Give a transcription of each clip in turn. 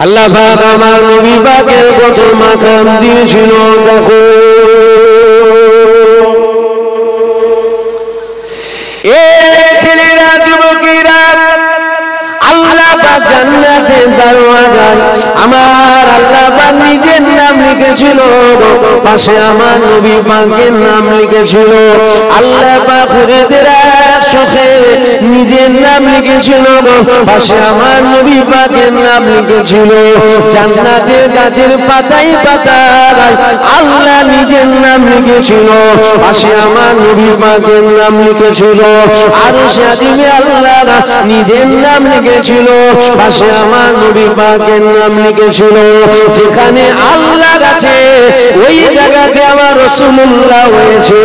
আল্লাহ পাক আমার নবী পাকের কত মাকাম দিয়েছিল দেখো। এ ছেলেরা যুবকেরা আল্লাহ পাক জান্নাতের দরওয়াজায় আমার আল্লাহ পাক নিজের নাম লিখেছিল, পাশে আমার নবী পাকের নাম লিখেছিল। আল্লাহ পাক হুরেদের চোখে নিজের নাম লিখেছিল, পাশে আমার নবী পাকের নাম লিখেছিল। জান্নাতের গাছের পাতায় পাতায় আল্লাহ নিজের নাম লিখেছিল, পাশে আমার নবী পাকের নাম লিখেছিল। আরশে আজিমে আল্লাহ নিজের নাম লিখেছিল, পাশে আমার নবী পাকের নাম লিখেছিল। যেখানে আল্লাহ আছে ওই জায়গাতে আমার রাসূলুল্লাহ হয়েছে।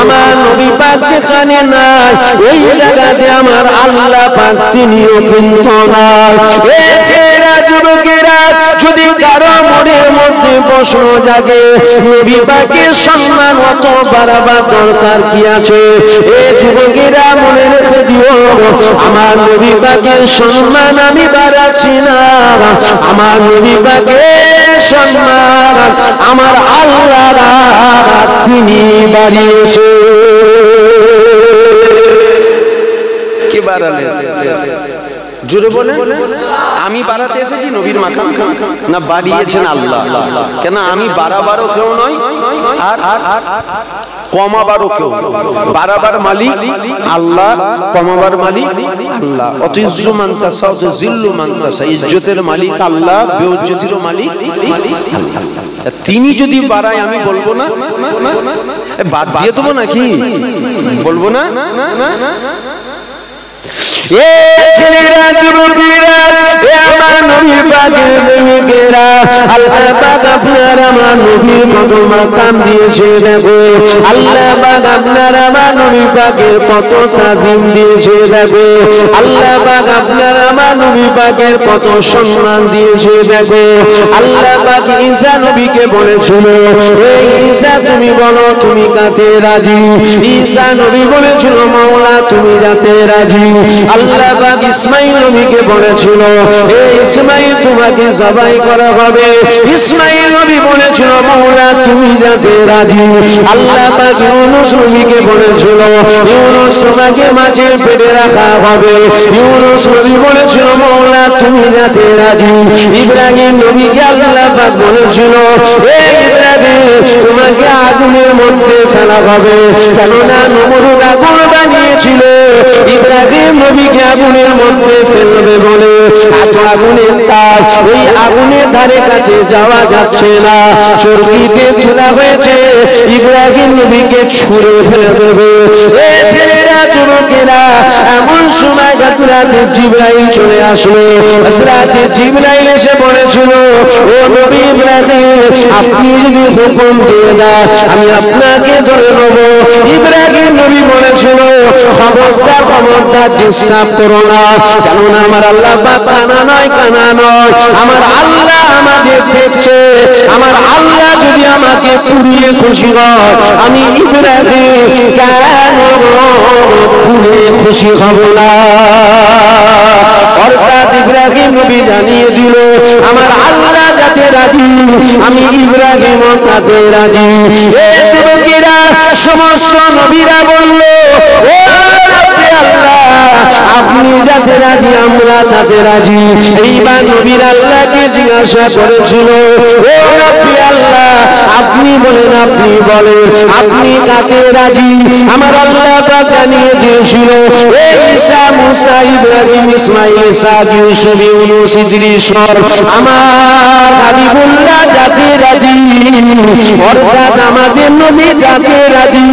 আমার নবী পাক যেখানে নাই ওই জায়গাতে আমার আল্লাহ পাক তিনিও কিন্তু নাই। এ ছেলেরা যুবকেরা যদি কারো মনের মধ্যে প্রশ্ন জাগে নবী পাকের সম্মান অত বাড়াবার দরকার কি আছে, এ যুবকেরা মনে রেখে দিও আমার নবী পাকের সম্মান আমি বাড়াচ্ছি না, আমার নবী পাকের সম্মান আমার আল্লাহ তিনি বাড়িয়েছে। কে বাড়ালেন? জোরে বলেন। আমি বাড়াতে এসেছি নবীর মাকাম না বাড়িয়েছেন আল্লাহ? কেন আমি বাড়াবারও কেউ নয় আর কমাবারও কেউ। বাড়াবার মালিক আল্লাহ, কমাবার মালিক আল্লাহ। অতিজ্জু মান তাশা ওয়া তুযিল্লু মান তাশা, ইজ্জতের মালিক আল্লাহ, বেইজ্জতিরও মালিক আল্লাহ। তিনি যদি বাড়ায় আমি বলবো না, বাদ দিয়ে দেবো নাকি? বলবো না? এ ছেলেরা যুবকেরা আমার নবী পাকের প্রেমিকেরা আল্লাহ পাক আপনার আমার নবীর কত মাকাম দিয়েছে দেখো। আল্লাহ পাক আপনার আমার নবী পাকের কত তাজিম দিয়েছে দেখো। আল্লাহ পাক আপনার আমার নবী পাকের কত সম্মান দিয়েছে দেখো। আল্লাহ পাক ঈসা নবীকে বলেছিল এই ঈসা তুমি বলো তুমি কাতে রাজি। ঈসা নবী বলেছিল মাওলা তুমি যাতে রাজি। আল্লাহ পাক ইসমাঈল নবীকে বলেছিল এই ইসমাঈল তোমাকে জবাই করা হবে। ইসমাঈল নবী বলেছিল মাওলা তুমি যাতে রাজি। আল্লাহ পাক ইউনূস নবীকে বলেছিল ইউনূস তোমাকে মাছের পেটে রাখা হবে। ইউনূস নবী বলেছিল মাওলা তুমি যাতে রাজি। ইব্রাহিম নবীকে আল্লাহ পাক বলেছিল এই ইব্রাহিম তোমাকে আগুনের মধ্যে ফেলা হবে, কেননা নমরুদ আগুন বানিয়েছিল ইব্রাহিম নবীকে আগুনের মধ্যে ফেলবে বলে। এত আগুনের তাপ, ওই আগুনের ধারে কাছে যাওয়া যাচ্ছে না। চর্বিতে তোলা হয়েছে ইব্রাহিম নবীকে ছুঁড়ে ফেলে দেবে। এ ছেলেরা যুবকেরা এমন সময় হযরত জিবরাইল চলে আসলো। হযরত জিবরাইল এসে বলেছিল ও নবী ইব্রাহিম আপনি যদি হুকুম দিয়ে দেন আমি আপনাকে ধরে নেব। ইব্রাহিম নবী বলেছিল খবরদার ডিস্টার্ব করো না, কেননা আমার আল্লাহ পাক কানা নয় আমার আল্লাহ আমাদের দেখছে। আমার আল্লাহ যদি আমাকে পুড়িয়ে খুশি হয় আমি ইব্রাহিম কেন পুড়িয়ে খুশি হব না? অর্থাৎ ইব্রাহিম নবী জানিয়ে দিল আমার আল্লাহ যাতে রাজি আমি ইব্রাহিম তাতে রাজি। এ যুবকেরা সমস্ত নবীরা বলল ও আল্লাহ আপনি যাতে রাজি আমরা তাতে রাজি। এইবার নবীর আল্লাহকে জিজ্ঞাসা করেছিল ও রব্বি আল্লাহ আপনি বলেন আপনি কাকে রাজি? আমার আল্লাহ পাক জানিয়ে দিয়েছিল ঈসা মুসা ইব্রাহিম ইসমাঈল ইসহাক ইউসুফ ইউনূস ইদ্রিস আমার হাবিবুল্লাহ যাতে রাজি, অর্থাৎ আমাদের নবী যাতে রাজি।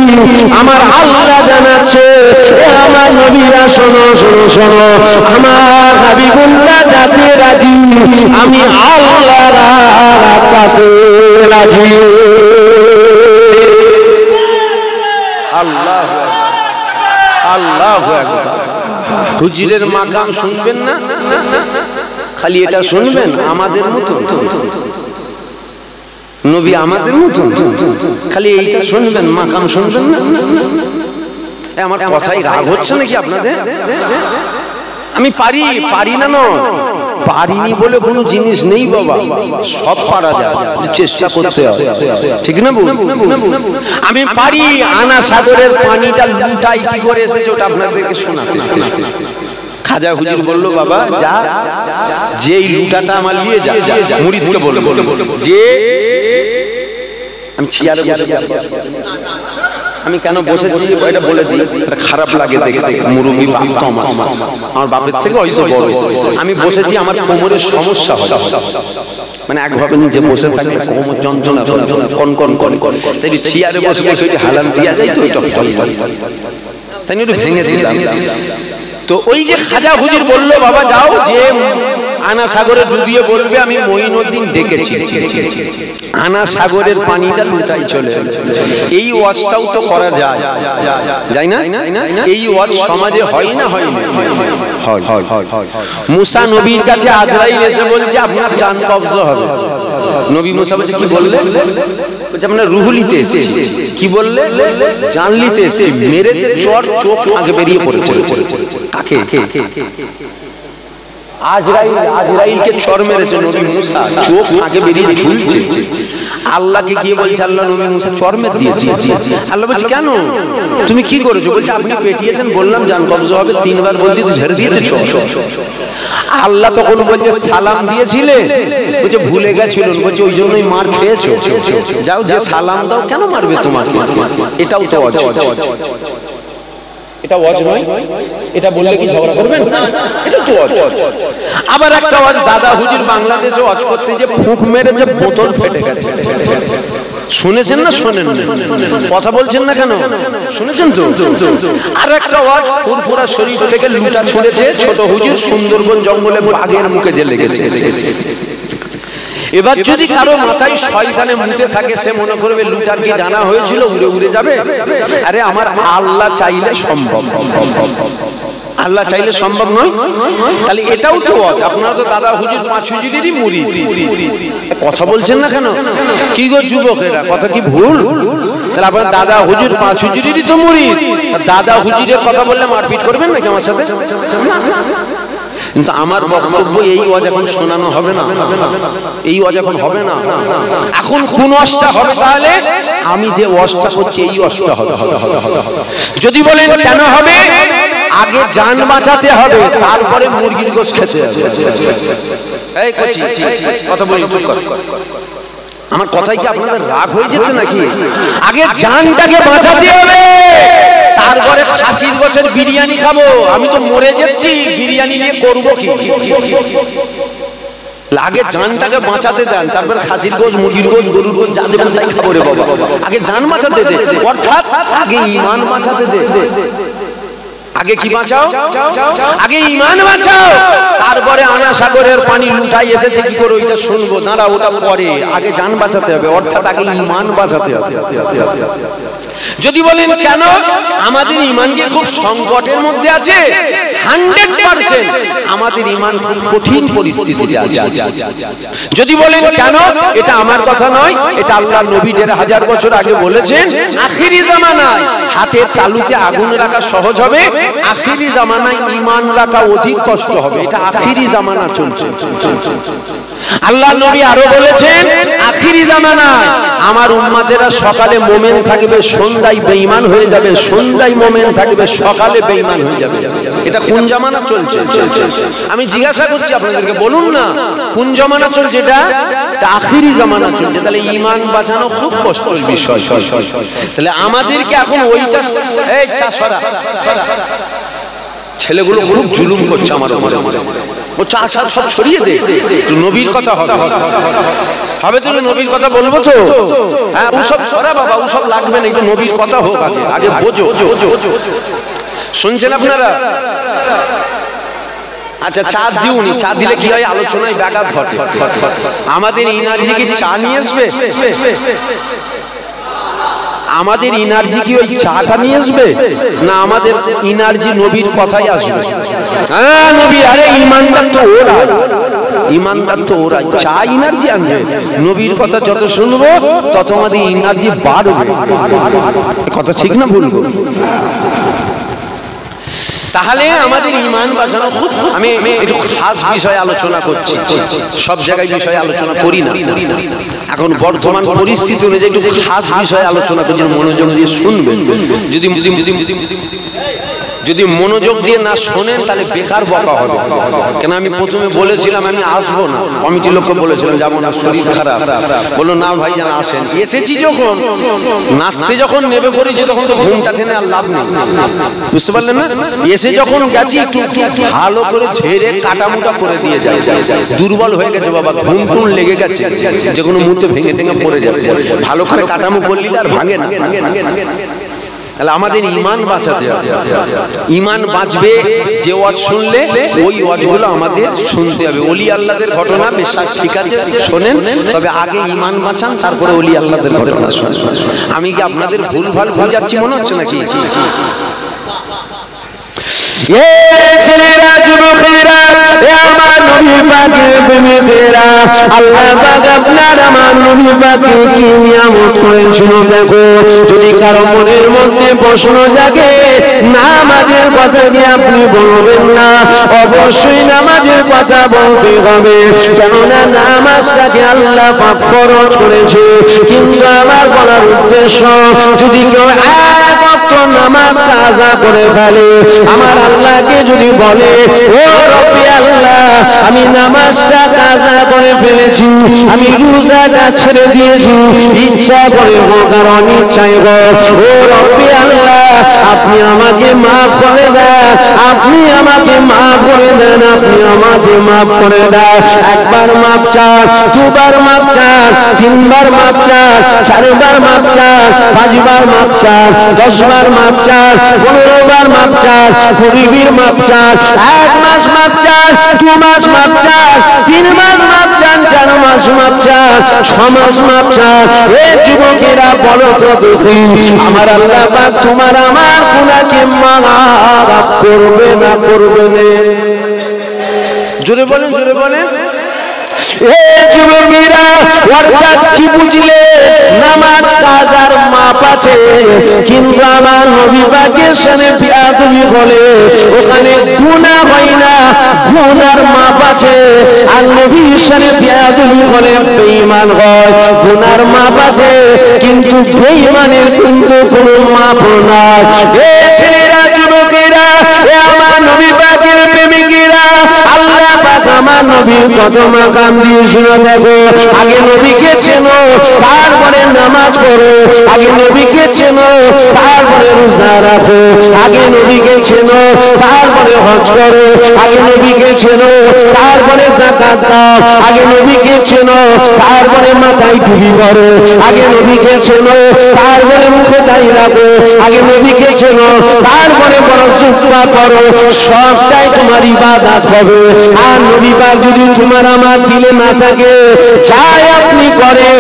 আমার আল্লাহ জানাচ্ছে আমার নবীরা শোনো শোনো শোনো আমার হাবিবুল্লাহ যাতে রাজি আমি আল্লাহর কাছে রাজি। আল্লাহু আকবার আল্লাহু আকবার। হুজুরের মাকাম শুনবেন না, খালি এটা শুনবেন আমাদের মতো নবী আমাদের মতো খালি এইটা শুনবেন মাকাম শুনবেন না? আমার কথাই রাগ হচ্ছে নাকি আপনাদের? আমি পারি না নয় পারিনি বলে কোনো জিনিস নেই বাবা, সব পারা যায়, চেষ্টা করতে হবে, ঠিক না? আমি পারি আনা সাগরের পানিটা লুটাই কি করে এসেছে ওটা আপনাদেরকে শোনাতে। খাজা হুজুর বলল বাবা যা, যে লুটাটা আমার নিয়ে যা, মুরিদকে বলল যে আমি চেয়ারে বসে, আমি কেন বসেছি এটা বলে দিই, খারাপ লাগে দেখতে, মুরুবি বাপ তো আমার বাপের থেকে হয়তো বড়, আমি বসেছি আমার কোমরের সমস্যা হয়, মানে একভাবে নিজে বসে থাকলে কোমর যন্ত্রণা কন কন কন কন, তাই চেয়ারে বসলে সেটা হালান দিয়া যায় তো, এটা তাই একটু ভেঙে দিলাম। তো ওই যে খাজা হুজুর বললো বাবা যাও, যে আনা সাগরে ডুবিয়ে বলবে আমি মঈনুদ্দিন ডেকেছি, আনা সাগরের পানিটা লুটাই চলে। এই ওয়াজটাও তো করা যায়, যায় না? এই ওয়াজ সমাজে হয় না? হয় মুসা নবীর কাছে আজরাইল এসে বলছে আপনার জান কবজা হবে। নবী মুসা বলছে কি বললে? বলছে আপনার রূহ নিতে এসেছি। কি বললে? জান নিতে এসেছি। মেরেছে চোর, চোখ আগে বেরিয়ে পড়েছে। কাকে? আজরাইলকে চোর মেরেছে নবী মুসা, চোখ আগে বেরিয়ে ঝুলছে। আল্লাহকে গিয়ে বলছে আল্লাহ নবী মুসা চোর মেরে দিয়েছে। আল্লাহ বলছে কেন, তুমি কি করেছো? বলছে আপনি পেটিয়েছেন, বললাম জান কবজা হবে, 3 বার বলছি ঝেড়ে দিয়েছে চোর। আল্লাহ তখন বলছে সালাম দিয়েছিলে? বলছে ভুলে গেছিল। বলছে ওই জন্যই মার খেয়েছো। যাও যে সালাম দাও, কেন মারবে তোমাকে? এটাও তো ওয়াজ, এটা ওয়াজ নয়? এটা বললে কি ঝগড়া করবেন? এটা তো ওয়াজ। আবার একটা ওয়াজ দাদা হুজুর বাংলাদেশে ওয়াজ করতে যে ফুঁক মেরেছে, বোতল ফেটে গেছে। শুনেছেন না শোনেন? কথা বলছেন না কেন? শুনেছেন তো? আর একটা ওয়াজ ফুরফুরা শরীফ থেকে লুটা ছুঁড়েছে ছোট হুজুর, সুন্দরবন জঙ্গলে বাঘের মুখে যে লেগেছে। এবার যদি কারো মাথায় শয়তানে মুতে থাকে, সে মনে করবে লুটার কি ডানা হয়েছিল, উড়ে উড়ে যাবে। আরে আমার আল্লাহ চাইলে সম্ভব, আল্লাহ চাইলে সম্ভব নয়? তাহলে এটাও তো আপনারা তো দাদা হুজুর 5 হুজুরেরই মুরিদ, কথা বলছেন না কেন? কি গো যুবকেরা, কথা কি ভুল? তাহলে আপনার দাদা হুজুর 5 হুজুরেরই তো মুরিদ, দাদা হুজুরের কথা বললে মারপিট করবেন নাকি আমার সাথে? কিন্তু আমার বক্তব্য এই ওয়াজ এখন শোনানো হবে না, এই ওয়াজ এখন হবে না। এখন কোন ওয়াজটা হবে? তাহলে আমি যে ওয়াজটা করছি এই ওয়াজটা হবে। যদি বলেন কেন হবে? আগে জান বাঁচাতে হবে, তারপরে মুরগির গোশত খেতে হবে। এই কচি কথা বলি, আমার কথাই কি আপনাদের রাগ হয়ে যাচ্ছে নাকি? আগে জানটাকে বাঁচাতে হবে, তারপরে খাসির গোশের বিরিয়ানি খাবো। আমি তো মরে যাচ্ছি, বিরিয়ানি নিয়ে করবো কি? আগে জানটাকে বাঁচাতে দেন, তারপরে খাসির গোশ, মুরগির গোশ, গরুর গোশ যা দেবেন তাই খাবো রে বাবা। আগে জান বাঁচাতে দে, অর্থাৎ আগে ঈমান বাঁচাতে দে। আগে কি বাঁচাও? আগে ঈমান বাঁচাও, তারপরে আনা সাগরের পানি লুটাই এসেছে কি করে ওইটা শুনবো, দাঁড়া ওটা পরে। আগে জান বাঁচাতে হবে, অর্থাৎ আগে ঈমান বাঁচাতে হবে। যদি বলেন কেন? আমাদের ঈমান কি খুব সংকটের মধ্যে আছে? 100% আমাদের ঈমান খুব কঠিন পরিস্থিতিতে আছে। যদি বলেন কেন? এটা আমার কথা নয়, এটা আল্লাহর নবী 1000 বছর আগে বলেছেন। আখিরি জামানায় হাতের তালুতে আগুন রাখা সহজ হবে, আখিরি জামানায় ঈমান রাখা অধিক কষ্ট হবে। এটা আখিরি জামানা চলছে। আল্লাহ নবী আরো বলেছেন আখিরি জামানায় আমার উম্মতেরা সকালে মুমিন থাকবে, সন্ধ্যায় বেঈমান হয়ে যাবে, সন্ধ্যায় মুমিন থাকবে, সকালে বেঈমান হয়ে যাবে। এটা কোন জামানা চলছে? আমি জিজ্ঞাসা করছি আপনাদেরকে, বলুন না কোন জামানা চলছে? এটা আখিরি জামানা চলছে। তাহলে ঈমান বাঁচানো খুব কষ্টের বিষয়। তাহলে আমাদেরকে এখন ওইটা, এই চাষরা ছেলেগুলো খুব জুলুম করছে আমার উপরে, ও চাষ সব সরিয়ে দে, তো নবীর কথা হবে হবে তো নবীর কথা বলবো তো। হ্যাঁ ওসব সরা বাবা, ওসব লাগবে না, একটু নবীর কথা হোক আগে, আগে বোঝো। শুনছেন আপনারা? আচ্ছা চা দিউনি, চা দিলে কি হয়? আলোচনায় ব্যাঘাত ঘটে। আমাদের এনার্জি কি চা নিয়ে আসবে? আমাদের এনার্জি কি ওই চাটা নিয়ে আসবে? না আমাদের এনার্জি নবীর কথাই আসবে? হ্যাঁ নবী, আরে ইমানদার তো ওরা, ইমানদার তো ওরা, চা এনার্জি আনবে। নবীর কথা যত শুনবো তত আমাদের এনার্জি বাড়বে। কথা ঠিক না ভুল? তাহলে আমাদের ঈমান বাঁচানো খুব আমি একটু খাস বিষয় আলোচনা করছি, সব জায়গায় বিষয়ে আলোচনা করি না, এখন বর্তমান পরিস্থিতি অনুযায়ী একটু খাস বিষয় আলোচনা করছি, মনোযোগ দিয়ে শুনবেন। যদি মনোযোগ দিয়ে না শোনেন তাহলে বেকার বকা হবে। কেন আমি প্রথমে বলেছিলাম আমি আসবো না, কমিটির লোককে বলেছিলাম যাবো না, শরীর খারাপ, বললো না ভাই যেন আসেন। এসেছি যখন নাচতে যখন নেবে পড়েছি তখন তো ঘুমটা টেনে আর লাভ নেই, বুঝতে পারলেন না? এসে যখন গেছি একটু ভালো করে ঝেড়ে কাটামুটা করে দিয়ে যায়, দুর্বল হয়ে গেছে বাবা, ঘুম টুম লেগে গেছে, যে কোনো মুহূর্তে ভেঙে টেঙে পড়ে যাবে, ভালো করে কাটামু করলি আর ভাঙে না। তাহলে আমাদের ঈমান বাঁচাতে হবে, ঈমান বাঁচবে যে ওয়াজ শুনলে ওই ওয়াজগুলো আমাদের শুনতে হবে। ওলি আল্লাহদের ঘটনা বিশ্বাস ঠিক আছে শোনেন, তবে আগে ঈমান বাঁচান, তারপরে ওলি আল্লাহদের ঘটনা শুনুন। আমি কি আপনাদের ভুল ভাল বোঝাচ্ছি মনে হচ্ছে নাকি? ছেলেরা যুবকেরা আমার নবী পাকের প্রেমিকেরা, আল্লাহ পাক আপনার আমার নবী পাকে কি নিয়ামত করেছিল দেখো। যদি কারো মনের মধ্যে প্রশ্ন জাগে নামাজের কথা কি আপনি বলবেন না? অবশ্যই নামাজের কথা বলতে হবে, কেননা নামাজটাকে আল্লাহ পাক ফরজ করেছে। কিন্তু আমার বলার উদ্দেশ্য, যদি কেউ এক ওয়াক্ত নামাজ কাজা করে ফেলে, আমার আল্লাহকে যদি বলে ও রব্বি আল্লাহ আমি নামাজটা কাজা করে ফেলেছি, আমি রোজাটা ছেড়ে দিয়েছি, ইচ্ছা করে হোক আর অনিচ্ছায় হোক, ও রব্বি আল্লাহ আপনি আমাকে মাফ করে দেন, আপনি আমাকে মাফ করে দেন, আপনি আমাকে মাফ করে দেন। একবার মাফ চান, দুবার মাফ চান, তিনবার মাফ চান, চারবার মাফ চান, পাঁচবার মাফ চান, 10 বার মাফ চান, 15 বার মাফ চান, 20 মাফ চান, 1 মাস মাফ চান, 2 মাস মাফ চান, 3 মাস মাফ চান, 4 মাস মাফ চান, 6 মাস মাফ চান। এ যুবকেরা বলো তো দেখি আমার আল্লাহ পাক তোমার আমার গুনাহকে মাফ করবে না করবে না? জোরে বলেন, জোরে বলেন। এ যুবকেরা অর্থাৎ কি বুঝলে? নামাজ কাজার মাপ আছে, কিন্তু আমার নবী পাকের সামনে বিয়াদবি হলে ওখানে গুনাহ হয় না, গুনার মাপ আছে। আর নবীর সামনে বিয়াদবি হলে বেঈমান হয়, গুনার মাপ আছে, কিন্তু বেঈমানের কিন্তু কোনো মাপ নাই। এ ছেলেরা যুবকেরা এ আমার নবী পাকের প্রেমিকেরা, আল্লাহ পাক আমার নবীর কত মাকাম দিয়েছিল দেখো। আগে নবীকে চেনো তারপরে নামাজ পড়ো, আগে নবীকে চেনো তারপরে রোজা রাখো, আগে নবীকে চেনো তারপরে হজ করো, আগে নবীকে চেনো তারপরে যাকাত দাও, আগে নবীকে চেনো তারপরে মাথায় টুপি পরো, আগে নবীকে চেনো তারপরে মুখে দাড়ি রাখো, আগে নবীকে চেনো তারপরে বড় সুজদা করো, সবটাই তোমার ইবাদত হবে। আর নবী পাক যদি তোমার আমার দিলে না থাকে, যাই আপনি করে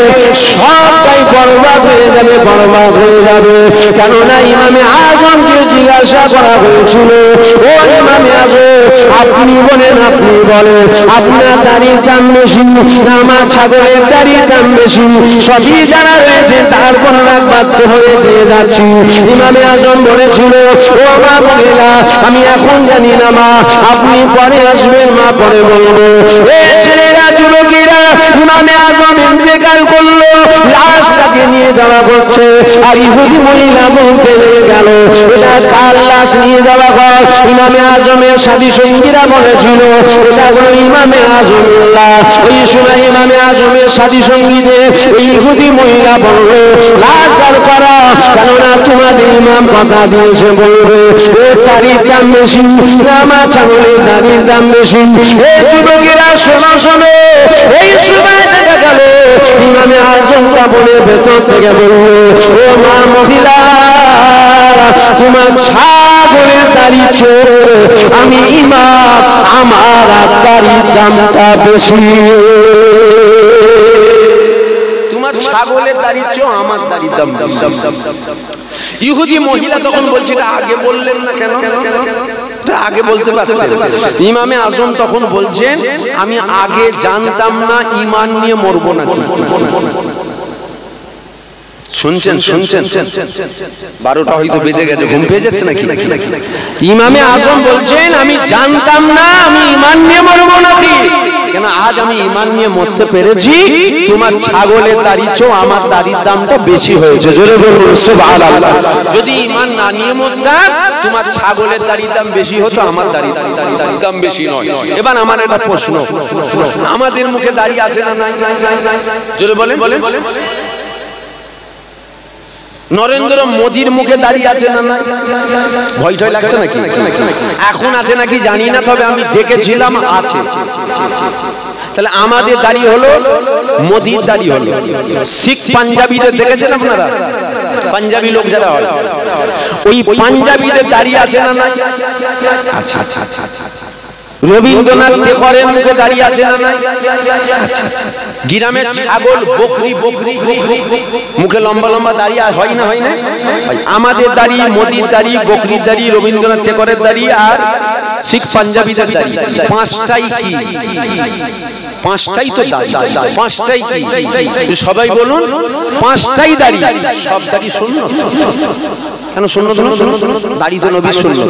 সবটাই বরবাদ হয়ে যাবে, বরবাদ হয়ে যাবে। কেননা ইমামে আজমকে জিজ্ঞাসা করা হয়েছিল, ও ইমামে আজম আপনি বলেন, আপনি বলেন আপনার দাড়ির দাম বেশি না আমার ছাগলের দাড়ির দাম বেশি? সবই জানা রয়েছে, তারপর বাধ্য হয়ে দিয়ে যাচ্ছি। ইমামে আজম বলেছিল, ও মা বলিলা আমি এখন জানি না মা, আপনি পরে আসবেন, মা পরে বলবো। এ ছেলেরা যুবকেরা ইমামে আজম ইন্তেকাল করলো, লাশটাকে নিয়ে যাওয়া করছে, আর ইহুদি মহিলা বলতে গেল এটা কার লাশ নিয়ে যাওয়া হয়? ইমামে আজমের সাথী সঙ্গীরা বলেছিল এটা হলো ইমামে আজমুল্লাহ। ওই সময় ইমামে আজমের সাথী সঙ্গীদের ইহুদি মহিলা বলল লাশ দাঁড় করা, কেননা তোমাদের ইমাম কথা দিয়েছে, বলবে ও দাড়ির দাম বেশি না আমার ছাগলের দাড়ির দাম বেশি? এই যুবকেরা শোনো শোনো, এই সময় দেখা গেল ইমামে আজমটা বলে ভেতর থেকে বলল, ও মা মহিলা তোমার ছাগলের দাড়ি ছোট, আমি ইমাম আমার দাড়ির দামটা বেশি। তোমার ছাগলের দাড়ির চেয়ে আমার দাড়ির দাম বেশি। ইহুদি মহিলা তখন বলছে আগে বললেন না কেন? আগে বলতে পারতেন। ইমামে আজম তখন বলছেন আমি আগে জানতাম না ঈমান নিয়ে মরবো না। শুনছেন শুনছেন 12টা হয়তো বেজে গেছে, ঘুম পেয়ে যাচ্ছে নাকি? ইমামে আজম বলছেন আমি জানতাম না আমি ঈমান নিয়ে মরবো নাকি, কেন আজ আমি ঈমান নিয়ে মরতে পেরেছি। তোমার ছাগলের দাড়ির চেয়ে আমার দাড়ির দামটা বেশি হয়েছে, জোরে বলুন সুবহানাল্লাহ। যদি ঈমান না নিয়ে মরতাম তোমার ছাগলের দাড়ির দাম বেশি হতো, আমার দাড়ির দাম বেশি নয়। এবার আমার একটা প্রশ্ন, আমাদের মুখে দাড়ি আছে না নাই? জোরে বলেন। নরেন্দ্র মোদির মুখে দাড়ি আছে না নাই? ভয় ঠয় লাগছে নাকি? এখন আছে নাকি জানি না, তবে আমি দেখেছিলাম আছে। তাহলে আমাদের দাড়ি হলো মোদির দাড়ি হলো। শিখ পাঞ্জাবিদের দেখেছেন আপনারা? পাঞ্জাবি লোক যারা হয় ওই পাঞ্জাবিদের দাড়ি আছে না নাই? আচ্ছা আচ্ছা আচ্ছা আচ্ছা। রবীন্দ্রনাথ ঠাকুরের মুখে দাঁড়িয়ে আছে না নাই? গ্রামের ছাগল বকরি মুখে লম্বা লম্বা দাঁড়িয়ে হয় না? হয় না? আমাদের দাড়ি, মোদির দাড়ি, বকরির দাড়ি, রবীন্দ্রনাথ ঠাকুরের দাড়ি আর শিখ পাঞ্জাবিদের দাড়ি, পাঁচটাই কি? পাঁচটাই তো দাড়ি, পাঁচটাই কি? সবাই বলুন পাঁচটাই দাড়ি। সব দাড়ি শূন্য কেন? শূন্য দাড়ি তো নবী শূন্য।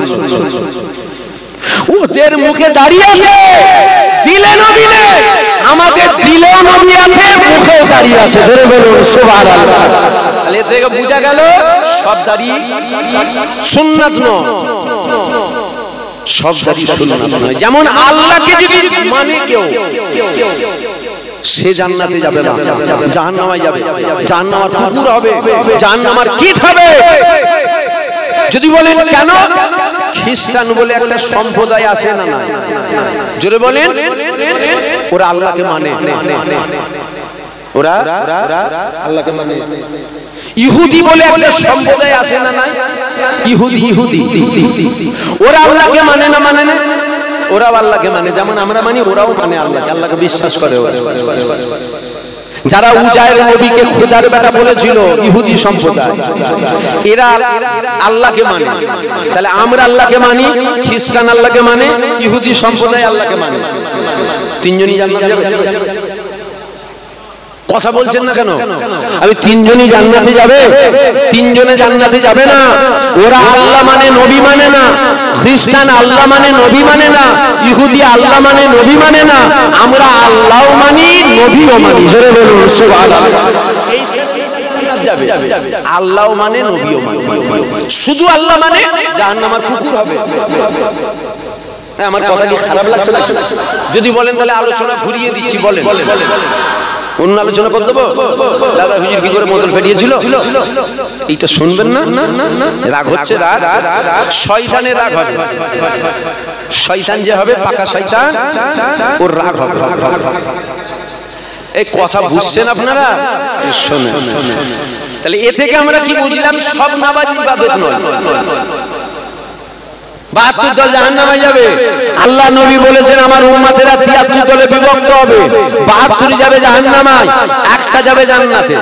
ওদের মুখে দাঁড়িয়ে আছে, দিলে নবী নেই। আমাদের দিলেও নবী আছে, মুখেও দাঁড়িয়ে আছে, জোরে বলুন সুবহানাল্লাহ। তাহলে এর থেকে বোঝা গেল সব দাড়ি সুন্নাত নয়, সব দাড়ি সুন্নাত নয়। যেমন আল্লাহকে যদি মানে কেউ, সে জান্নাতে যাবে না, জাহান্নামে যাবে। জাহান্নামের কুকুর হবে, জাহান্নামের কীট হবে। যদি বলেন কেন? খ্রিস্টান বলে একটা সম্প্রদায় আছে না? জোরে বলেন। ওরা আল্লাহকে মানে, ওরা আল্লাহকে মানে। ইহুদি বলে একটা সম্প্রদায় আছে না? ইহুদি ওরা আল্লাহকে মানে না? মানে না, ওরাও আল্লাহকে মানে। যেমন আমরা মানি, ওরাও মানে আল্লাহকে, আল্লাহকে বিশ্বাস করে। যারা উজায়ের নবীকে খোদার বেটা বলেছিল, ইহুদি সম্প্রদায়, এরা আল্লাহকে মানে। তাহলে আমরা আল্লাহকে মানি, খ্রিস্টান আল্লাহকে মানে, ইহুদি সম্প্রদায় আল্লাহকে মানে। তিনজনই জান্নাতে যাবে। কথা বলছেন না কেন? আমি তিনজনই জান্নাতে যাবে? তিনজনে জান্নাতে যাবে না। ওরা আল্লাহ মানে নবী মানে না, খ্রিস্টান আল্লাহ মানে নবী মানে না, ইহুদি আল্লাহ মানে নবী মানে না। আমরা আল্লাহও মানি, নবীও মানি, জোরে বলুন সুবহানাল্লাহ। আল্লাহও মানে, নবীও মানে। শুধু আল্লাহ মানে জাহান্নামের কুকুর হবে। আমার কথা কি খারাপ লাগছে না? যদি বলেন তাহলে আলোচনা ঘুরিয়ে দিচ্ছি। বলেন অন্য আলোচনা করে দেবো। দাদা হুজুর কি করে মদল ফেটিয়েছিল, এইটা শুনবেন না? রাগ হচ্ছে, রাগ শয়তানের রাগ হবে। শয়তান যে হবে পাকা শয়তান, ওর রাগ হবে। এই কথা বুঝছেন আপনারা? শোনেন। তাহলে এ থেকে আমরা কি বুঝলাম? সব নামাজ ইবাদত নয়। 72 দল জাহান্নামে যাবে। আল্লাহ নবী বলেছেন আমার উম্মতেরা 73 দলে বিভক্ত হবে, 72 যাবে জাহান্নামে, একটা যাবে জান্নাতে।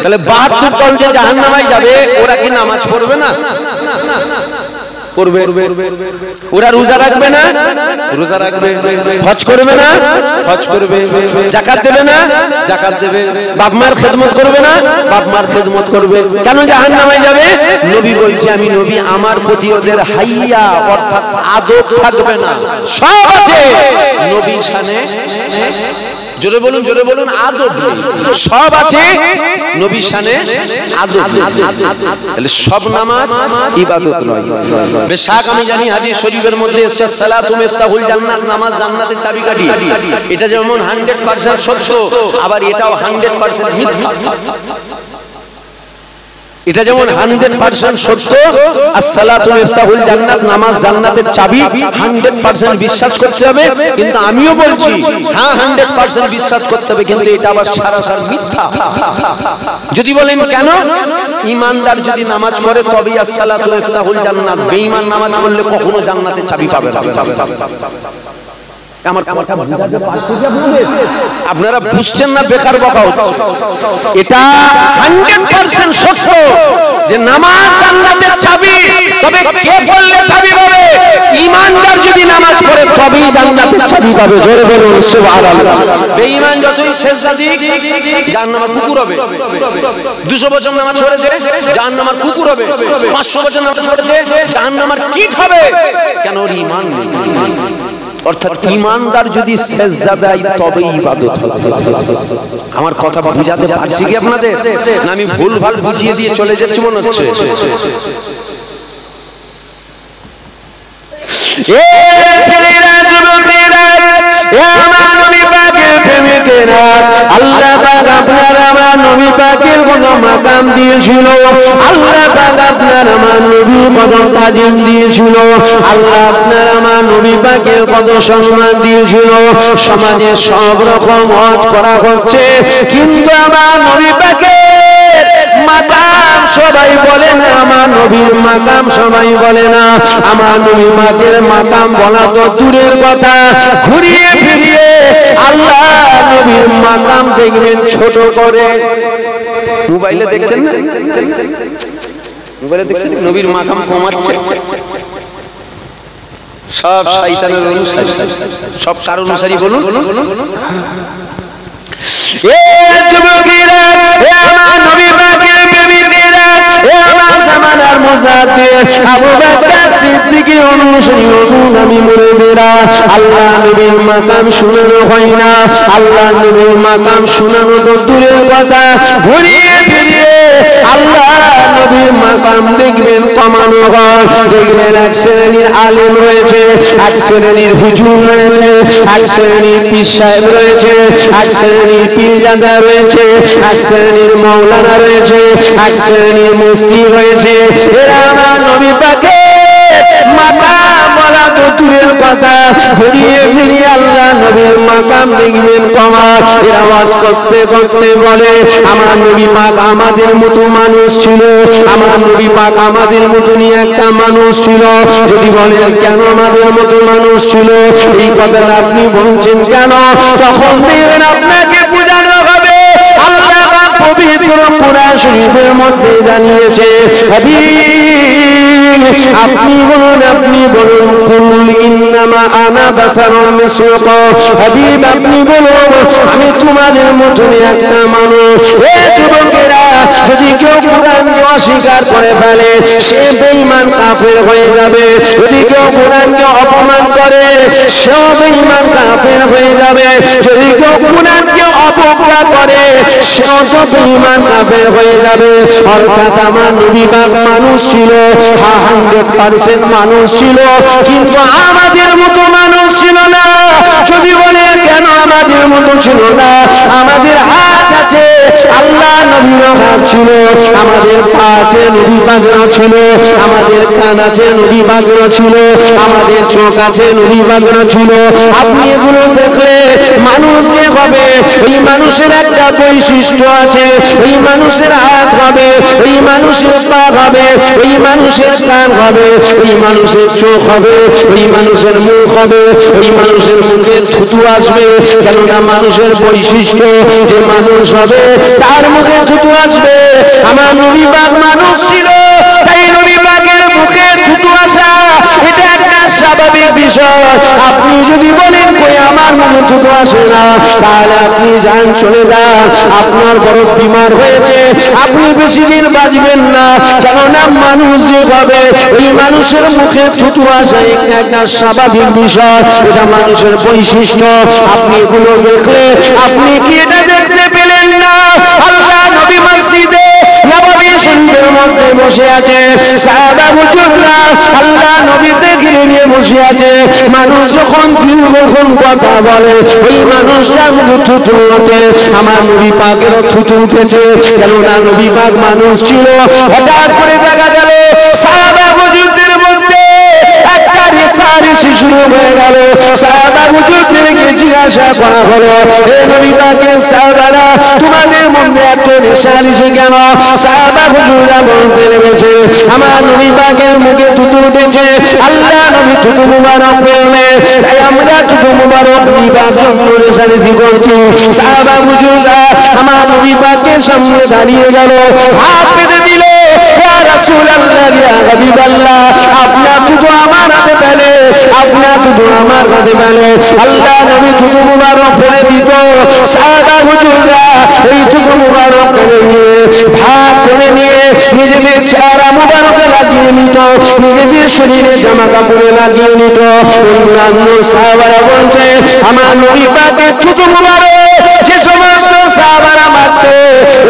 তাহলে 72 দল যে জাহান্নামে যাবে, ওরা কি নামাজ পড়বে না? পড়বে। ওরা রোজা রাখবে না? রোজা রাখবে। হজ করবে না? হজ করবে। যাকাত দেবে না? যাকাত দেবে। বাপ মার খেদমত করবে না? বাপ মার খেদমত করবে। কেন জাহান্নামে যাবে? নবী বলছে আমি নবী, আমার প্রতি ওদের হাইয়া অর্থাৎ আদব থাকবে না। সব আছে নবীর শানে, জোরে বলুন, জোরে বলুন, আদব সব আছে নবীর শানে, আদব। তাহলে সব নামাজ ইবাদত নয়। বেশক আমি জানি হাদিস শরীফের মধ্যে এসেছে সালাতু মিফতাহুল জান্নাত, নামাজ জান্নাতের চাবিকাঠি। এটা যেমন 100% সত্য, আবার এটাও 100% মিথ্যা। এটা যেমন 100% সত্য, as-সালাতু মিফতাহুল জান্নাত, নামাজ জান্নাতের চাবি, 100% বিশ্বাস করতে হবে। কিন্তু আমিও বলছি হ্যাঁ 100% বিশ্বাস করতে হবে, কিন্তু এটা আবার সরাসরি মিথ্যা। যদি বলেন কেন? ঈমানদার যদি নামাজ পড়ে তবেই as-সালাতু মিফতাহুল জান্নাত, বেঈমান নামাজ পড়লে কখনো জান্নাতের চাবি পাবে না। আমার কথা বুঝাতে পারছি কি আপনাদের? আপনারা বুঝছেন না, বেকার বকা হচ্ছে। এটা 100% সত্য যে নামাজ জান্নাতের চাবি। তবে কে পড়লে চাবি পাবে? ঈমানদার যদি নামাজ পড়ে তবেই জান্নাতের চাবি পাবে। জোরে বলুন সুবহানাল্লাহ। বেঈমান যতই সেজদা দিক জাহান্নামের কুকুর হবে। 200 বছর নামাজ পড়েছে জাহান্নামের কুকুর হবে। 500 বছর নামাজ পড়েছে জাহান্নামের কীট হবে। কেন? ওর ঈমান নেই। অর্থাৎ ঈমানদার যদি সেজদা দেয় তবেই ইবাদত হবে। আমার কথা বুঝাতে পারছি কি আপনাদের? না আমি ভুলভাল বুঝিয়ে দিয়ে চলে যাচ্ছি মনে হচ্ছে? আল্লাহ পাক আপনার আমার নবী পাকের কত মাকাম দিয়েছিল, আল্লাহ পাক আপনার আমার নবী কত তাজিম দিয়েছিল, আল্লাহ আপনার আমার নবী পাকের কত সম্মান দিয়েছিল। সমাজে সব রকম হজ করা হচ্ছে, কিন্তু আমার নবী পাকের মাকাম সবাই বলে না, আমার নবীর মাকাম সবাই বলে না। আমার নবী পাকের মাকাম বলা তো দূরের কথা, ঘুরিয়ে ফিরিয়ে আল্লাহ নবীর মাকাম দেখবেন ছোট করে। মোবাইলে দেখছেন না? মোবাইলে দেখছেন নবীর মাকাম কমাচ্ছে। সব শয়তানের অনুসারী, সব কার অনুসারী বলুন? এ যুবকেরা, এ আমার নবী পাকের প্রেমিকেরা, এ আমার জামানার মুজাদ্দিদ আবু বকর সিদ্দিকের অনুসারী আমি মুরিদেরা, আল্লাহ নবীর মাকাম শোনানো হয় না, আল্লাহ নবীর মাকাম শোনানো তো দূরের কথা, ঘুরিয়ে ফিরিয়ে আল্লাহ নবীর মাকাম দেখবেন কমানো হয়। দেখবেন এক শ্রেণীর আলেম রয়েছে, এক শ্রেণীর হুজুর রয়েছে, এক শ্রেণীর পীর সাহেব রয়েছে, এক শ্রেণীর পীরজাদা রয়েছে, এক শ্রেণীর মাওলানা রয়েছে, এক শ্রেণীর মুফতি রয়েছে। এরা আমার নবী পাকের মাকাম বলা তো দূরের কথা, ঘুরিয়ে ফিরিয়ে আল্লাহ নবীর মাকাম দেখবেন কমা। এরা ওয়াজ করতে করতে বলে আমার নবী পাক আমাদের মতো মানুষ ছিল, আমার নবী পাক আমাদের মতনই একটা মানুষ ছিল। যদি বলেন কেন আমাদের মতো মানুষ ছিল, এই কথাটা আপনি বলছেন কেন? তখন দেখবেন আপনাকে বোঝানো হবে আল্লাহ পাক পবিত্র কোরআন শরীফের মধ্যে জানিয়েছে, আপনি বলুন, আপনি বলুন, কুল ইন্নামা আনা বাশারুম মিসলুকুম, হাবিব আপনি বলুন আমি তোমাদের মতনই একটা মানুষ। এ যুবকেরা, যদি কেউ কোরআনকে অস্বীকার করে ফেলে সে বেঈমান কাফের হয়ে যাবে। যদি কেউ কোরআনকে অপমান করে সেও বেঈমান কাফের হয়ে যাবে। যদি কেউ কোরআনকে অবজ্ঞা করে সেও তো বেঈমান কাফের হয়ে যাবে। অর্থাৎ আমার নবী পাক মানুষ ছিল, 100% মানুষ ছিল, কিন্তু আমাদের মতো মানুষ ছিল না। যদি বলে কেন আমাদের মতো ছিল না, আমাদের হাত আছে, আল্লাহ নবীর হাত ছিল, আমাদের পা আছে, নবী পাকের ছিল, আমাদের কান আছে, নবী পাকের ছিল, আমাদের চোখ আছে, নবী পাকের ছিল। আপনি এগুলো দেখলে মানুষ যে হবে, এই মানুষের একটা বৈশিষ্ট্য আছে, এই মানুষের হাত হবে, এই মানুষের পা হবে, এই মানুষের কান হবে, এই মানুষের চোখ হবে, এই মানুষের মুখ হবে, এই মানুষের মুখে থুতু আসবে। কেননা মানুষের বৈশিষ্ট্য যে মানুষ হবে তার মুখে থুতু আসবে। আমার নবী পাক মানুষ ছিল, তাই নবী পাকের মুখে থুতু আসা এটা একটা স্বাভাবিক বিষয়। আপনি যদি বলেন কই আমার মুখে থুতু আসে না, তাহলে আপনি যান, চলে যান। আপনার বড় বিমার হয়েছে, আপনি বেশি দিন বাঁচবেন না। কেননা মানুষ যে হবে ওই মানুষের মুখে থুতু আসা একটা স্বাভাবিক বিষয়, এটা মানুষের বৈশিষ্ট্য। আপনি এগুলো দেখলে আপনি কি এটা দেখতে পেলেন না? আল্লাহ নবী মসজিদে নববী শরীফের মধ্যে বসে আছে, সাহাবা হুজুররা আল্লাহ নবীকে ঘিরে নিয়ে বসে আছে। মানুষ যখন দীর্ঘক্ষণ কথা বলে ওই মানুষটা মুখে থুতু ওঠে। আমার নবী পাকেরও থুতু উঠেছে, কেননা নবী পাক মানুষ ছিল। হঠাৎ করে দেখা গেল সাহাবা হুজুরদের মধ্যে একটা রেসারি রেশারেশি শুরু হয়ে গেল। সাহাবা হুজুরদেরকে জিজ্ঞাসা করা হলো, হে নবী পাকের সাহাবারা, তোমাদের মধ্যে এত রেশারেশি কেন? সাহাবা হুজুররা বলতে লেগেছে, আমার নবী পাকের মুখে থুতু উঠেছে, আল্লাহ নবী থুতু মুবারক ফেলবে, তাই আমরা থুতু মুবারক নিবার জন্য রেশারেশি করছি। সাহাবা হুজুররা আমার নবী পাকের সামনে দাঁড়িয়ে গেল, হাত পেতে দিল, ইয়া রাসূলুল্লাহ, ইয়া হাবিবাল্লাহ, আপনার থুতু আমার হাতে ফেলে, আপনার থুতু আমার হাতে ফেলে। আল্লাহ নবী থুতু মুবারক ফেলে দিত। সাহাবা হুজুররা এই থুতু মুবারক নিয়ে ভাগ করে নিয়ে নিজেদের চেহারা মুবারকে লাগিয়ে নিত, নিজেদের শরীরে জামা কাপড়ে লাগিয়ে নিত। অন্যান্য সাহাবারা বলছে, আমার নবী পাকের থুতু মুবারক যে সমস্ত সাহাবারা মারত,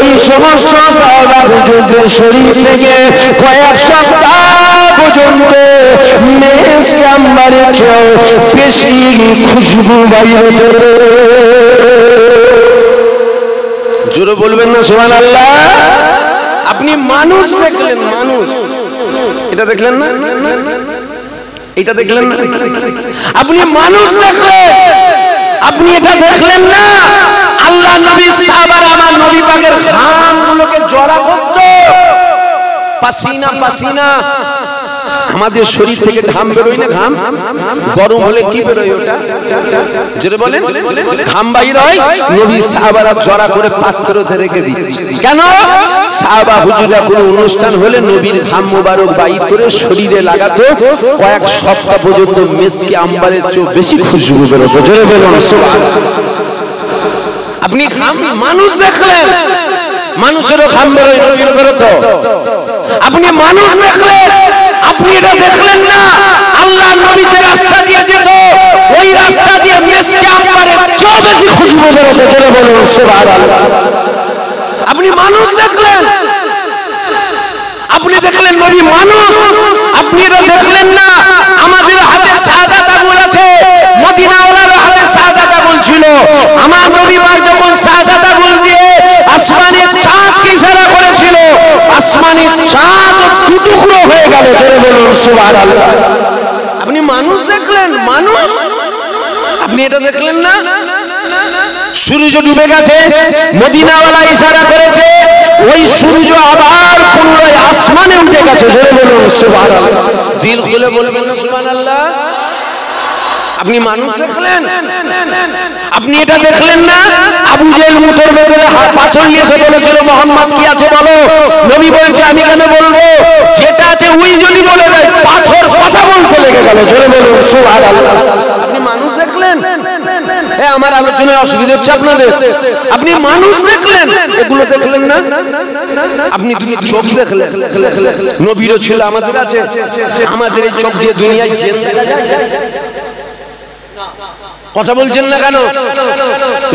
এই সমস্ত সাহাবা হুজুরদের শরীর থেকে কয়েক সপ্তাহ পর্যন্ত মেসকে আম্বারের চেয়েও বেশি খুশবু বাইর হতো। জোরে বলবেন না সুবহানাল্লাহ? আপনি মানুষ দেখলেন, মানুষ, এটা দেখলেন না, এটা দেখলেন না, আপনি মানুষ দেখলেন, আপনি এটা দেখলেন না। আল্লাহ নবী সাহাবারা আমার নবী পাকের ঘামগুলোকে জড়া করত, পাসিনা পাসিনা। আমাদের শরীর থেকে ঘাম বেরোয় না, ঘাম গরম হলে কি বেরোয়? ওটা যেটা বলেন ঘাম বাইর হয়। নবী সাহাবারা জড়া করে পাত্রতে রেখে দিত। কেন? সাহাবা হুজুররা কোনো অনুষ্ঠান হলে নবীর ঘাম মোবারক বাইর করে শরীরে লাগাতো, কয়েক সপ্তাহ পর্যন্ত মেসকে আম্বারের চেয়ে বেশি খুশবু বেরোতো। জোরে বলুন সুবহানাল্লাহ। আপনি ঘাম মানুষ দেখলেন, মানুষেরও ঘাম বেরোয়, নবীর বেরোতো। আপনি মানুষ দেখলেন, আপনি এটা দেখলেন না আল্লাহ নবী যে রাস্তা দিয়ে যেত, ওই রাস্তা দিয়ে মেসকে আম্বারের চেয়ে বেশি খুশবু বেরোতো। জোরে বলুন সুবহানাল্লাহ। আপনি মানুষ দেখলেন, আপনি দেখলেন নবী মানুষ, আপনি এটা দেখলেন না আমাদের হাতে শাহাদাত আঙ্গুল আছে, মদিনাওয়ালার হাতে শাহাদাত আঙ্গুল ছিল। আমার নবী পাক যখন শাহাদাত আঙ্গুল দিয়ে আসমানের চাঁদকে ইশারা করেছিল, আসমানের চাঁদ টুকরো হয়ে গেল। জোরে বলুন সুবহানাল্লাহ। আপনি মানুষ দেখলেন, মানুষ, আপনি এটা দেখলেন না? সূর্য ডুবে গেছে, মদিনাওয়ালা ইশারা করেছে, ওই সূর্য আবার পুনরায় আসমানে উঠে গেছে। জোরে বলুন সুবহানাল্লাহ। দিল খুলে বলবেন না সুবহানাল্লাহ? আপনি মানুষ দেখলেন, আপনি এটা দেখলেন না আবু জেহেল মুখের ভেতরে পাথর নিয়ে এসে বলেছিল, মুহাম্মদ কি আছে বলো? নবী বলছে, আমি কেন বলবো, যেটা আছে ওই যদি বলে দেয়, পাথর কথা বলতে লেগে গেল। জোরে বলুন সুবহানাল্লাহ। আপনি মানুষ দেখলেন, আমার আলোচনায় অসুবিধা হচ্ছে আপনাদের? আপনি মানুষ দেখলেন, এগুলো দেখলেন না? আপনি চোখ দেখলেন, নবীরও ছিল, আমাদের আছে। আমাদের এই চোখ দিয়ে দুনিয়ায় কথা বলছেন না কেন?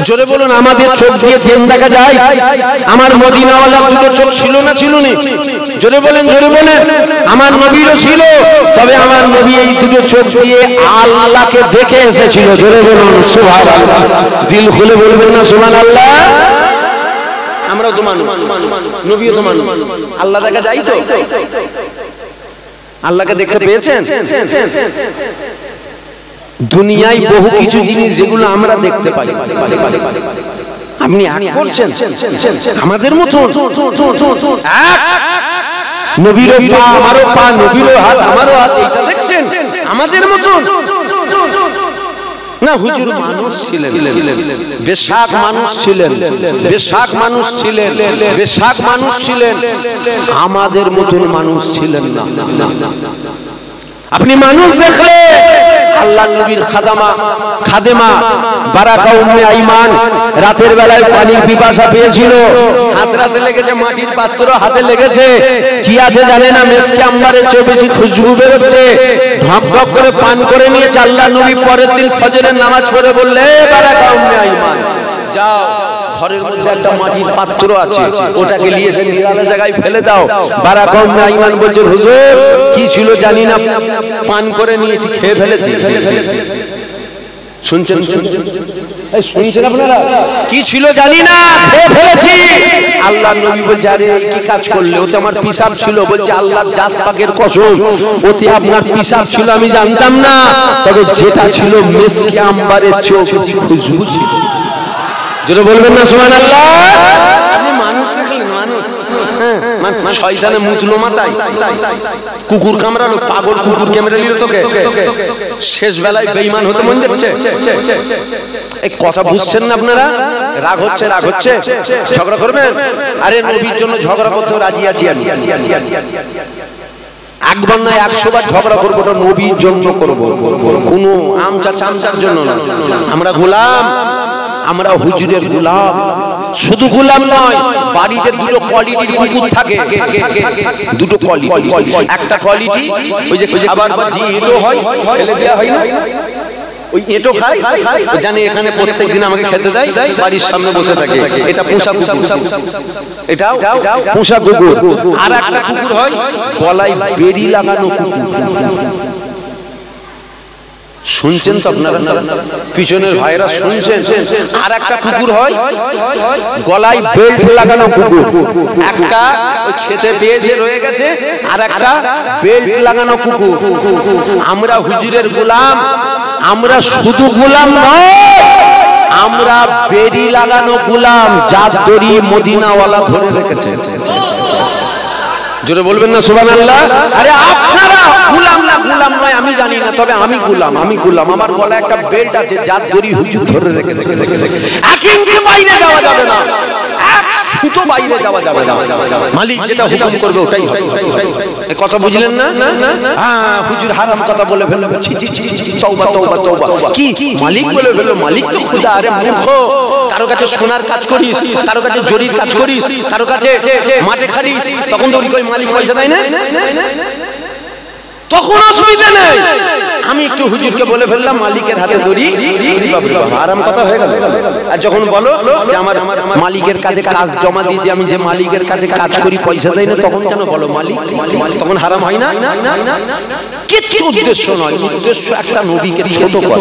জোরে বলুন, আমাদের চোখ দিয়ে জেন দেখা যায়? আমার মদিনাওয়ালার দুটো চোখ ছিল না, ছিল না? জোরে বলেন, জোরে বলেন। আমার নবীরও ছিল, তবে আমার নবী এই দুটো চোখ দিয়ে আল্লাহকে দেখে এসেছিল। জোরে বলুন সুবহানাল্লাহ। দিল খুলে বলবেন না সুবহানাল্লাহ? আমরাও তো মানুষ, নবীও তো মানুষ, আল্লাহ দেখা যায় তো? আল্লাহকে দেখতে পেয়েছেন? দুনিয়ায় বহু কিছু জিনিস যেগুলো আমরা দেখতে পাই, আপনি আঁক করছেন আমাদের মতো। নবীরও পা আমারও পা, নবীরও হাত আমারও হাত, এটা দেখছেন আমাদের মতো না? হুজুর মানুষ ছিলেন, বেশাক মানুষ ছিলেন, বেশাক মানুষ ছিলেন, বেশাক মানুষ ছিলেন, আমাদের মতন মানুষ ছিলেন না। আপনি মানুষ দেখলে আল্লাহ নবীর খাদেমা বারাকা উম্মে আইমান রাতের বেলায় পানির পিপাসা পেয়েছিল, হাতে লেগেছে, মাটির পাত্র হাতে লেগেছে, কি আছে জানে না, মেসকে আম্বারের চেয়ে বেশি খুশবু বেরোচ্ছে, ঢক ঢক করে পান করে নিয়েছে। আল্লাহ নবী পরের দিন ফজরের নামাজ পড়ে বললে, বারাকা উম্মে আইমান, যাও ঘরের মধ্যে একটা মাটির পাত্র আছে, ওটাকে নিয়ে এসে নিরালা জায়গায় ফেলে দাও। বারাকা উম্মে আইমান বলছে, হুজুর কি ছিল জানি না, পান করে নিয়েছি, খেয়ে ফেলেছি। শুনছেন শুনছেন আপনারা? কি ছিল জানি না, খেয়ে ফেলেছি। আল্লাহ নবী বলছে আরে কি কাজ করলে? ওতে আমার পিসাব ছিল। বলছে আল্লাহর জাত পাকের কসম, ওতে আপনার পিসাব ছিল আমি জানতাম না, তবে যেটা ছিল মেসকি আম্বারের চোখ খুশবু ছিল। যেটা বলবেন না সুবহানাল্লাহ। আপনি মানুষ দেখলেন, মানুষ শয়তানে মুতলো মাথায়, কুকুর কামড়ালো, পাগল কুকুর কামড়ে নিল তোকে, শেষ বেলায় বেঈমান হতে মন যাচ্ছে। এই কথা বুঝছেন না আপনারা? রাগ হচ্ছে, রাগ হচ্ছে, ঝগড়া করবেন? আরে নবীর জন্য ঝগড়া করতে রাজি আছি আমি। একবার নয় 100 বার ঝগড়া করবো, ওটা নবীর জন্য করবো, কোনো আমচা চামচার জন্য না। আমরা গোলাম, আমরা হুজুরের গোলাম। শুধু গোলাম নয়, বাড়িতে দুটো কোয়ালিটির কুকুর থাকে, দুটো কোয়ালিটি। একটা কোয়ালিটি ওই যে আবার জি এটো হয়, ফেলে দেয়া হয় না, ওই এটো খায়, জানে এখানে প্রত্যেকদিন আমাকে খেতে দেয়, বাড়ির সামনে বসে থাকে। এটা পোষা কুকুর, এটাও পোষা কুকুর। আর একটা কুকুর হয় গলায় বেড়ি লাগানো কুকুর। শুনছেন তো আপনারা? পিছনের ভাইরা শুনছেন? আর একটা কুকুর হয় গলায় বেল্ট লাগানো কুকুর। একটা খেতে পেয়েছে রয়ে গেছে, আর একটা বেল্ট লাগানো কুকুর। আমরা হুজুরের গোলাম, আমরা শুধু গোলাম নয়, আমরা বেড়ি লাগানো গোলাম, যার দড়ি মদিনাওয়ালা ধরে রেখেছে। জোরে বলবেন না সুবহানাল্লাহ। আরে আপনারা গোলাম না, গোলাম নয় আমি জানি না, তবে আমি গোলাম, আমি গোলাম। আমার গলায় একটা বেল্ট আছে, যার দড়ি হুজুর ধরে রেখেছে। 1 ইঞ্চি বাইরে যাওয়া যাবে না, 1 সুতো বাইরে যাওয়া যাবে না। মালিক যেটা হুকুম করবে ওটাই হবে। এই কথা বুঝলেন না? হ্যাঁ, হুজুর হারাম কথা বলে ফেললো, ছি ছি ছি, তওবা তওবা তওবা। কি মালিক বলে ফেললো? মালিক তো খোদা। আরে মূর্খ, কারো কাছে সোনার কাজ করিস, কারো কাছে জরির কাজ করিস, কারো কাছে মাঠে খাটিস, তখন তো ওই মালিক পয়সা দেয় না, তখন অসুবিধা নেই। আমি একটু হুজুরকে বলে ফেললাম মালিকের হাতে দড়ি, আরাম কথা হয়ে গেল। আর যখন বলো যে আমার মালিকের কাছে কাজ জমা দিয়েছি, আমি যে মালিকের কাছে কাজ করি পয়সা দেয় না, তখন কেন বলো মালিক, তখন হারাম হয় না? কিচ্ছু উদ্দেশ্য নয়, উদ্দেশ্য একটা নবীকে ছোট করা।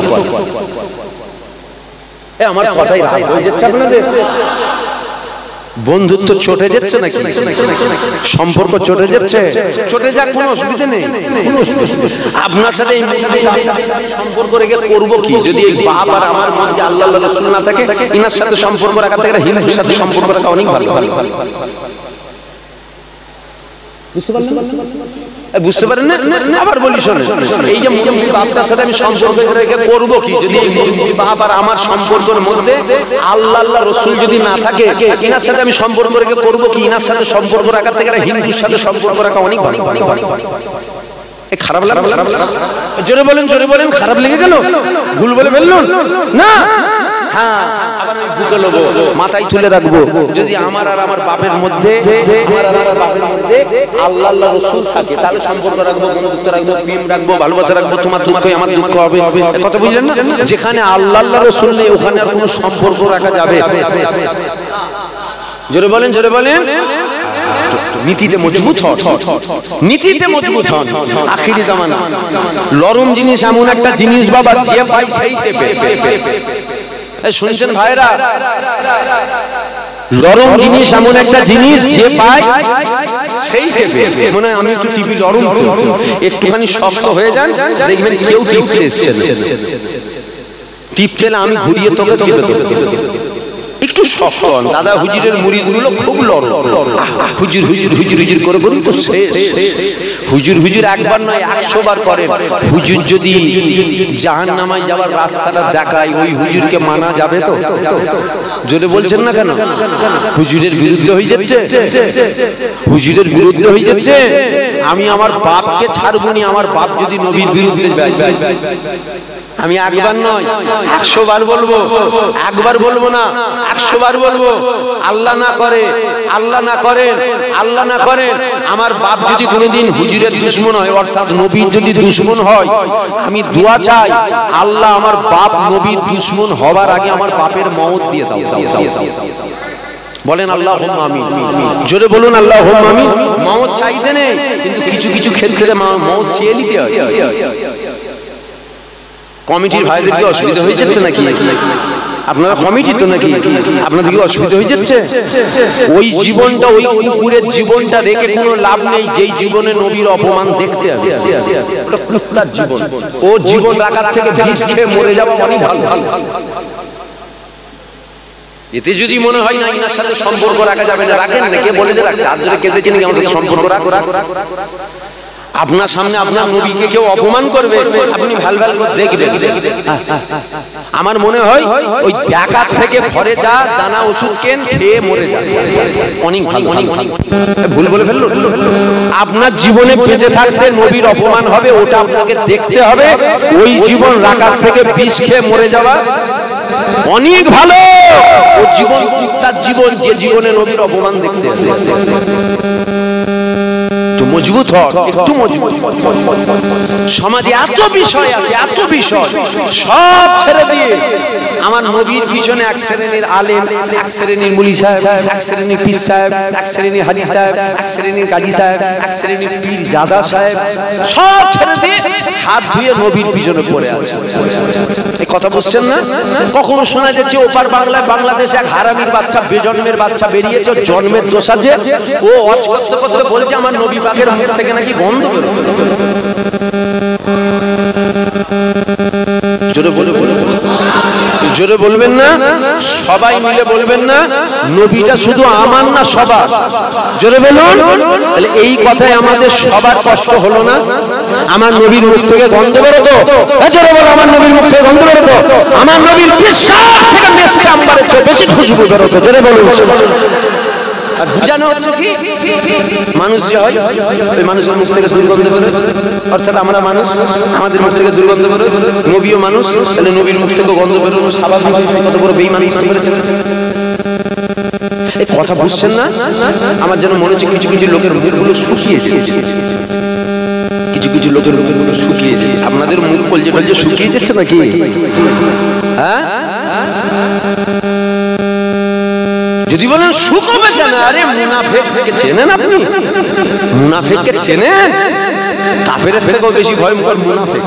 আমার কথাই রাগ হয়ে যাচ্ছে আপনাদের? বন্ধুত্ব চটে যাচ্ছে নাকি? সম্পর্ক চটে যাচ্ছে? চটে যাক, কোনো অসুবিধা নেই। আপনার সাথে সম্পর্ক রেখে করবো কি? যদি এই বাপ আর আমার মধ্যে আল্লাহ রাসূল না থাকে, ইনার সাথে সম্পর্ক রাখা থেকে হিন্দুর সাথে সম্পর্ক রাখা অনেক ভালো। বুঝতে পারেন না? আবার বলি শোনেন, এই যে বাপটার সাথে আমি সম্পর্ক রেখে করবো কি? যদি বাপ আর আমার সম্পর্কের মধ্যে আল্লাহ রাসূল যদি না থাকে, ইনার সাথে আমি সম্পর্ক রেখে করবো কি? ইনার সাথে সম্পর্ক রাখার থেকে হিন্দুর সাথে সম্পর্ক রাখা অনেক ভালো। খারাপ লাগে? জোরে বলেন, জোরে বলেন। খারাপ লেগে গেল? ভুল বলে ফেললুন না? হ্যাঁ, আবার আমি বুকে নেবো, মাথায় তুলে রাখবো, যদি আমার আর আমার বাপের মধ্যে, আমার আর আমার বাপের মধ্যে আল্লাহ রাসূল থাকে, তাহলে সম্পর্ক রাখবো, বন্ধুত্ব রাখবো, প্রেম রাখবো, ভালোবাসা রাখবো। তোমার দুঃখ আমার দুঃখ হবে, কথা বুঝলেন না? যেখানে আল্লাহ রাসূল নেই, ওখানে আর কোনো সম্পর্ক রাখা যাবে? জোরে বলেন, জোরে বলেন। নীতিতে মজবুত হন, নীতিতে মজবুত হন। আখিরি জামানা লরম জিনিস এমন একটা জিনিস বাবা, যে পাই সেই টেপে। শুনছেন ভাইরা? লরম জিনিস এমন একটা জিনিস, যে পাই সেই টেপে। মনে হয় আমি একটু টিপি, লরম তো, একটুখানি শক্ত হয়ে যান, দেখবেন কেউ টিপতে এসছে না। টিপতে না, আমি ঘুরিয়ে তোকে টিপে দেবো। একটু শক্ত হন। দাদা হুজুরের মুরিদগুলো খুব লরম, হুজুর হুজুর হুজুর হুজুর করে বলি তো শেষ। হুজুর হুজুর একবার নয় 100 বার করেন। হুজুর যদি জাহান্নামায় যাওয়ার রাস্তাটা দেখায়, ওই হুজুরকে মানা যাবে তো? যদি বলছেন না কেন? হুজুরের বিরুদ্ধে হয়ে যাচ্ছে, হুজুরের বিরুদ্ধে হয়ে যাচ্ছে। আমি আমার বাপকে ছাড়বনি, আমার বাপ যদি নবীর বিরুদ্ধে যায়। আমি একবার নয় 100 বার বলবো, একবার বলবো না, 100 বার বলবো। আল্লাহ না করে, আল্লাহ না করেন, আল্লাহ না করেন, আমার বাপ যদি কোনোদিন হুজুরের দুশমন হয়, অর্থাৎ নবীর যদি দুশমন হয়, আমি দোয়া চাই, আল্লাহ আমার বাপ নবীর দুশমন হবার আগে আমার বাপের মওত দিয়ে দাও। বলেন আল্লাহুম্মা আমিন। জোরে বলুন আল্লাহুম্মা আমিন। মওত চাইতে নেই, কিন্তু কিছু কিছু ক্ষেত্রে মওত চেয়ে নিতে হয়। কমিটির ভাইদের কি অসুবিধা হয়ে যাচ্ছে নাকি? আপনারা কমিটি তো নাকি, আপনাদের কি অসুবিধা হয়ে যাচ্ছে? ওই জীবনটা, ওই কুকুরের জীবনটা রেখে কোনো লাভ নেই, যেই জীবনে নবীর অপমান দেখতে হবে। তার জীবন, ও জীবন রাখার থেকে বিষ খেয়ে মরে যাওয়া অনেক ভালো। এতে যদি মনে হয় না ইনার সাথে সম্পর্ক রাখা যাবে না, রাখেন না। কে বলেছে রাখতে? আর যদি কেঁদেছেন আমার সাথে সম্পর্ক রাখো। আপনার সামনে আপনার নবীকে কেউ অপমান করবে, আপনি ভাল করে দেখবেন। আমার মনে হয় ওই দেখার থেকে ঘরে যা দানা ওষুধ কেন খেয়ে মরে যান, অনেক ভালো। ভুল বলে ফেললো। আপনার জীবনে বেঁচে থাকতে নবীর অপমান হবে, ওটা আপনাকে দেখতে হবে। ওই জীবন রাখার থেকে বিষ খেয়ে মরে যাওয়া অনেক ভালো। ও জীবন তার জীবন, যে জীবনে নবীর অপমান দেখতে মজবুত হয়, একটু মজবুত। সমাজে এত বিষয় আছে, এত বিষয়, সব ছেড়ে দিয়ে আমার নবীর পিছনে এক শ্রেণীর আলেম, এক শ্রেণীর মুলি সাহেব, এক শ্রেণীর পীর সাহেব, এক শ্রেণীর হাজি সাহেব, এক শ্রেণীর কাজী সাহেব, এক শ্রেণীর পীর জাদা সাহেব, সব ছেড়ে দিয়ে হাত ধুয়ে নবীর পিছনে পড়ে আছে। এই কথা বুঝছেন না? কখনো শোনা যাচ্ছে ওপার বাংলায়, বাংলাদেশে এক হারামির বাচ্চা, বেজন্মের বাচ্চা বেরিয়েছে, জন্মের দোষ আছে, ও অজ করতে করতে বলছে আমার নবী পাকের মুখ থেকে নাকি গন্ধ বেরোতো। জোরে বলবেন না, সবাই মিলে বলবেন না, নবীটা শুধু আমার না সবার। জোরে বলুন। তাহলে এই কথায় আমাদের সবার কষ্ট হলো না? আমার নবীর মুখ থেকে গন্ধ বেরোতো, জোরে বলো, আমার নবীর মুখ থেকে গন্ধ বেরোতো, আমার নবীর বিশ্বাস থেকে মেসকে আম্বারের চেয়ে বেশি খুশবু বেরোতো। জোরে বলুন। আর বুঝানো হচ্ছে কি, মানুষ যে হয় ওই মানুষের মুখ থেকে দুর্গন্ধ বেরোয়, অর্থাৎ আমরা মানুষ, আমাদের মুখ থেকে দুর্গন্ধ বেরোয়, নবীও মানুষ, তাহলে নবীর মুখ থেকে গন্ধ বেরোনো স্বাভাবিক। কত বড় বেঈমান বুঝতে পেরেছেন? এই কথা বুঝছেন না? আমার যেন মনে হচ্ছে কিছু কিছু লোকের মুখগুলো শুকিয়েছে, কিছু কিছু লোকের মুখগুলো শুকিয়েছে। আপনাদের মুখ কলজে টলজে শুকিয়ে যাচ্ছে নাকি? হ্যাঁ, যদি বলেন শুকোবে কেন? আরে মুনাফিককে চেনেন আপনি? মুনাফিককে চেনেন? কাফেরের থেকেও বেশি ভয়ঙ্কর মুনাফিক।